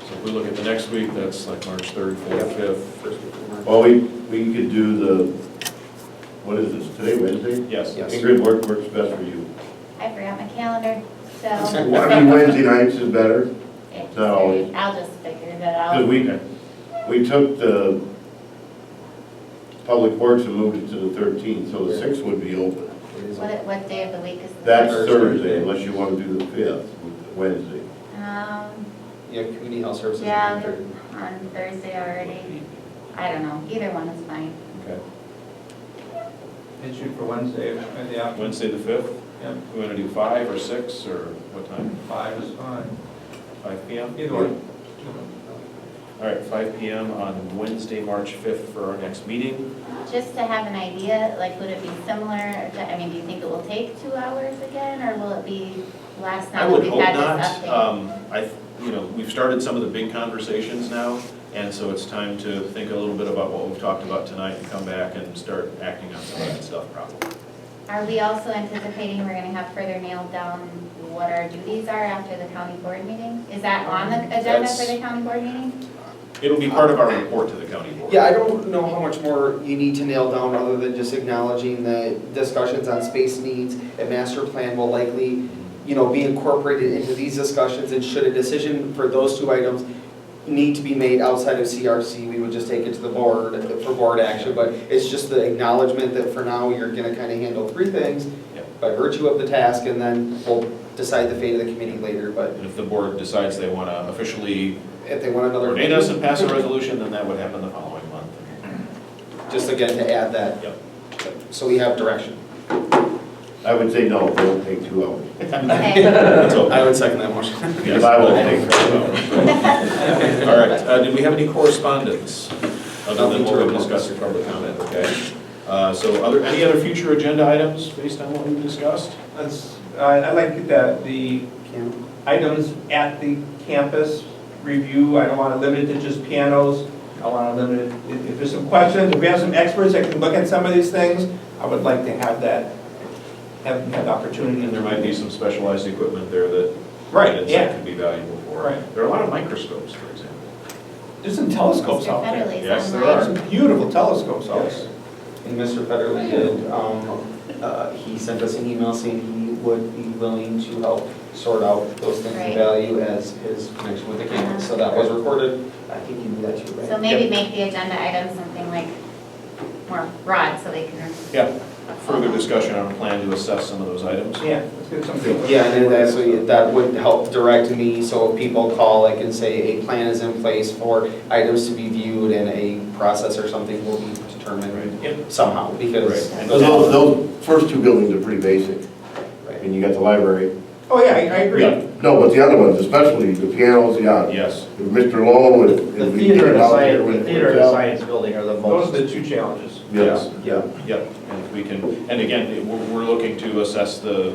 S1: so if we look at the next week, that's like March 3rd, 4th, 5th.
S13: First week of March.
S12: Well, we could do the, what is this, today, Wednesday?
S1: Yes.
S13: Yes.
S12: Ingrid, works best for you.
S9: I forgot my calendar, so.
S12: Well, I mean, Wednesday nights is better,
S9: It's
S12: not always.
S9: I'll just figure that
S12: because
S9: out.
S12: we took the Public Works and moved it to the 13th, so the 6th would be open.
S9: What day of the week is that?
S12: That's
S13: Thursday.
S12: Thursday, unless you want to do the 5th, Wednesday.
S13: You have community health services.
S9: Yeah,
S13: on the 3rd.
S9: on Thursday already. I don't know, either one is fine.
S1: Okay.
S4: And shoot for Wednesday,
S1: Wednesday the 5th?
S4: Yeah.
S1: We want to do 5 or 6 or what time?
S4: 5 is fine.
S1: 5 p.m.?
S4: Either way.
S1: All right, 5 p.m. on Wednesday, March 5th for our next meeting.
S9: Just to have an idea, like, would it be similar, I mean, do you think it will take 2 hours again, or will it be last
S1: I
S9: time
S1: would
S9: we've
S1: hope
S9: had
S1: not.
S9: this update?
S1: We've started some of the big conversations now, and so it's time to think a little bit about what we've talked about tonight and come back and start acting on some of that stuff probably.
S9: Are we also anticipating we're gonna have further nailed down what our duties are after the county board meeting? Is that on the agenda for the county board meeting?
S1: It'll be part of our report to the county board.
S13: Yeah, I don't know how much more you need to nail down other than just acknowledging that discussions on space needs and master plan will likely, be incorporated into these discussions, and should a decision for those 2 items need to be made outside of CRC, we would just take it to the board for board action, but it's just the acknowledgement that for now, you're gonna kind of handle 3 things by virtue of the task, and then we'll decide the fate of the committee later, but
S1: And if the board decides they want to officially
S13: if they want another.
S1: ordain us and pass a resolution, then that would happen the following month.
S13: Just again to add that,
S1: Yep.
S13: so we have direction.
S12: I would say no, it won't take 2 hours.
S9: Okay.
S1: So,
S13: I would second that motion.
S1: yes,
S12: I won't take 2 hours.
S1: All right, did we have any correspondence other than
S13: Nothing to
S1: what we
S13: report.
S1: discussed in public comment, okay? So any other future agenda items based on what we've discussed?
S4: I like that the items at the campus review, I don't want to limit it to just pianos. I want to limit it, if there's some questions, if we have some experts that can look at some of these things, I would like to have that, have the opportunity.
S1: And there might be some specialized equipment there that
S4: Right, yeah.
S1: could be valuable for.
S4: Right.
S1: There are a lot of microscopes, for example.
S4: There's some telescopes
S9: Mr.
S4: out there.
S9: Federley's
S1: Yes, there
S9: online.
S1: are.
S4: Some beautiful telescopes out
S1: Yes.
S4: there.
S13: And Mr. Federley did, he sent us an email saying he would be willing to help sort out those things of
S9: Right.
S13: value as his connection with the campus. So that was recorded. I think you knew that too, right?
S9: So maybe make the agenda item something like more broad, so they can.
S1: Yeah, further discussion on a plan to assess some of those items.
S4: Yeah, let's get something.
S13: Yeah, and then that would help direct me, so if people call, I can say a plan is in place for items to be viewed and a process or something will be determined somehow, because.
S1: Right.
S12: Those first 2 buildings are pretty basic.
S13: Right.
S12: And you got the library.
S4: Oh, yeah, I agree.
S1: Yeah.
S12: No, but the other ones, especially the pianos,
S1: Yes.
S12: Mr. Long with.
S7: The theater and the science building are the
S4: Those
S7: most.
S4: are the 2 challenges.
S12: Yes.
S1: Yep, and if we can, and again, we're looking to assess the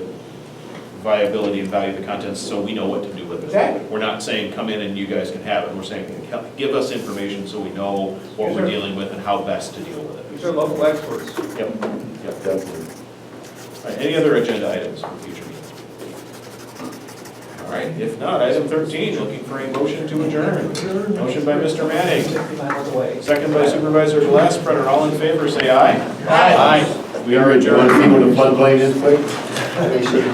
S1: viability and value of the contents so we know what to do with it.
S4: Exactly.
S1: We're not saying, come in and you guys can have it, we're saying, give us information so we know what we're dealing with and how best to deal with it.
S4: These are local experts.
S1: Yep, definitely. All right, any other agenda items for future meetings? All right, if not, item 13, looking for a motion to adjourn. Motion by Mr. Manning, second by Supervisor Glasspreader. All in favor, say aye. Aye. We are
S12: You want to
S1: adjourned.
S12: see what a floodplain is quick?
S13: They should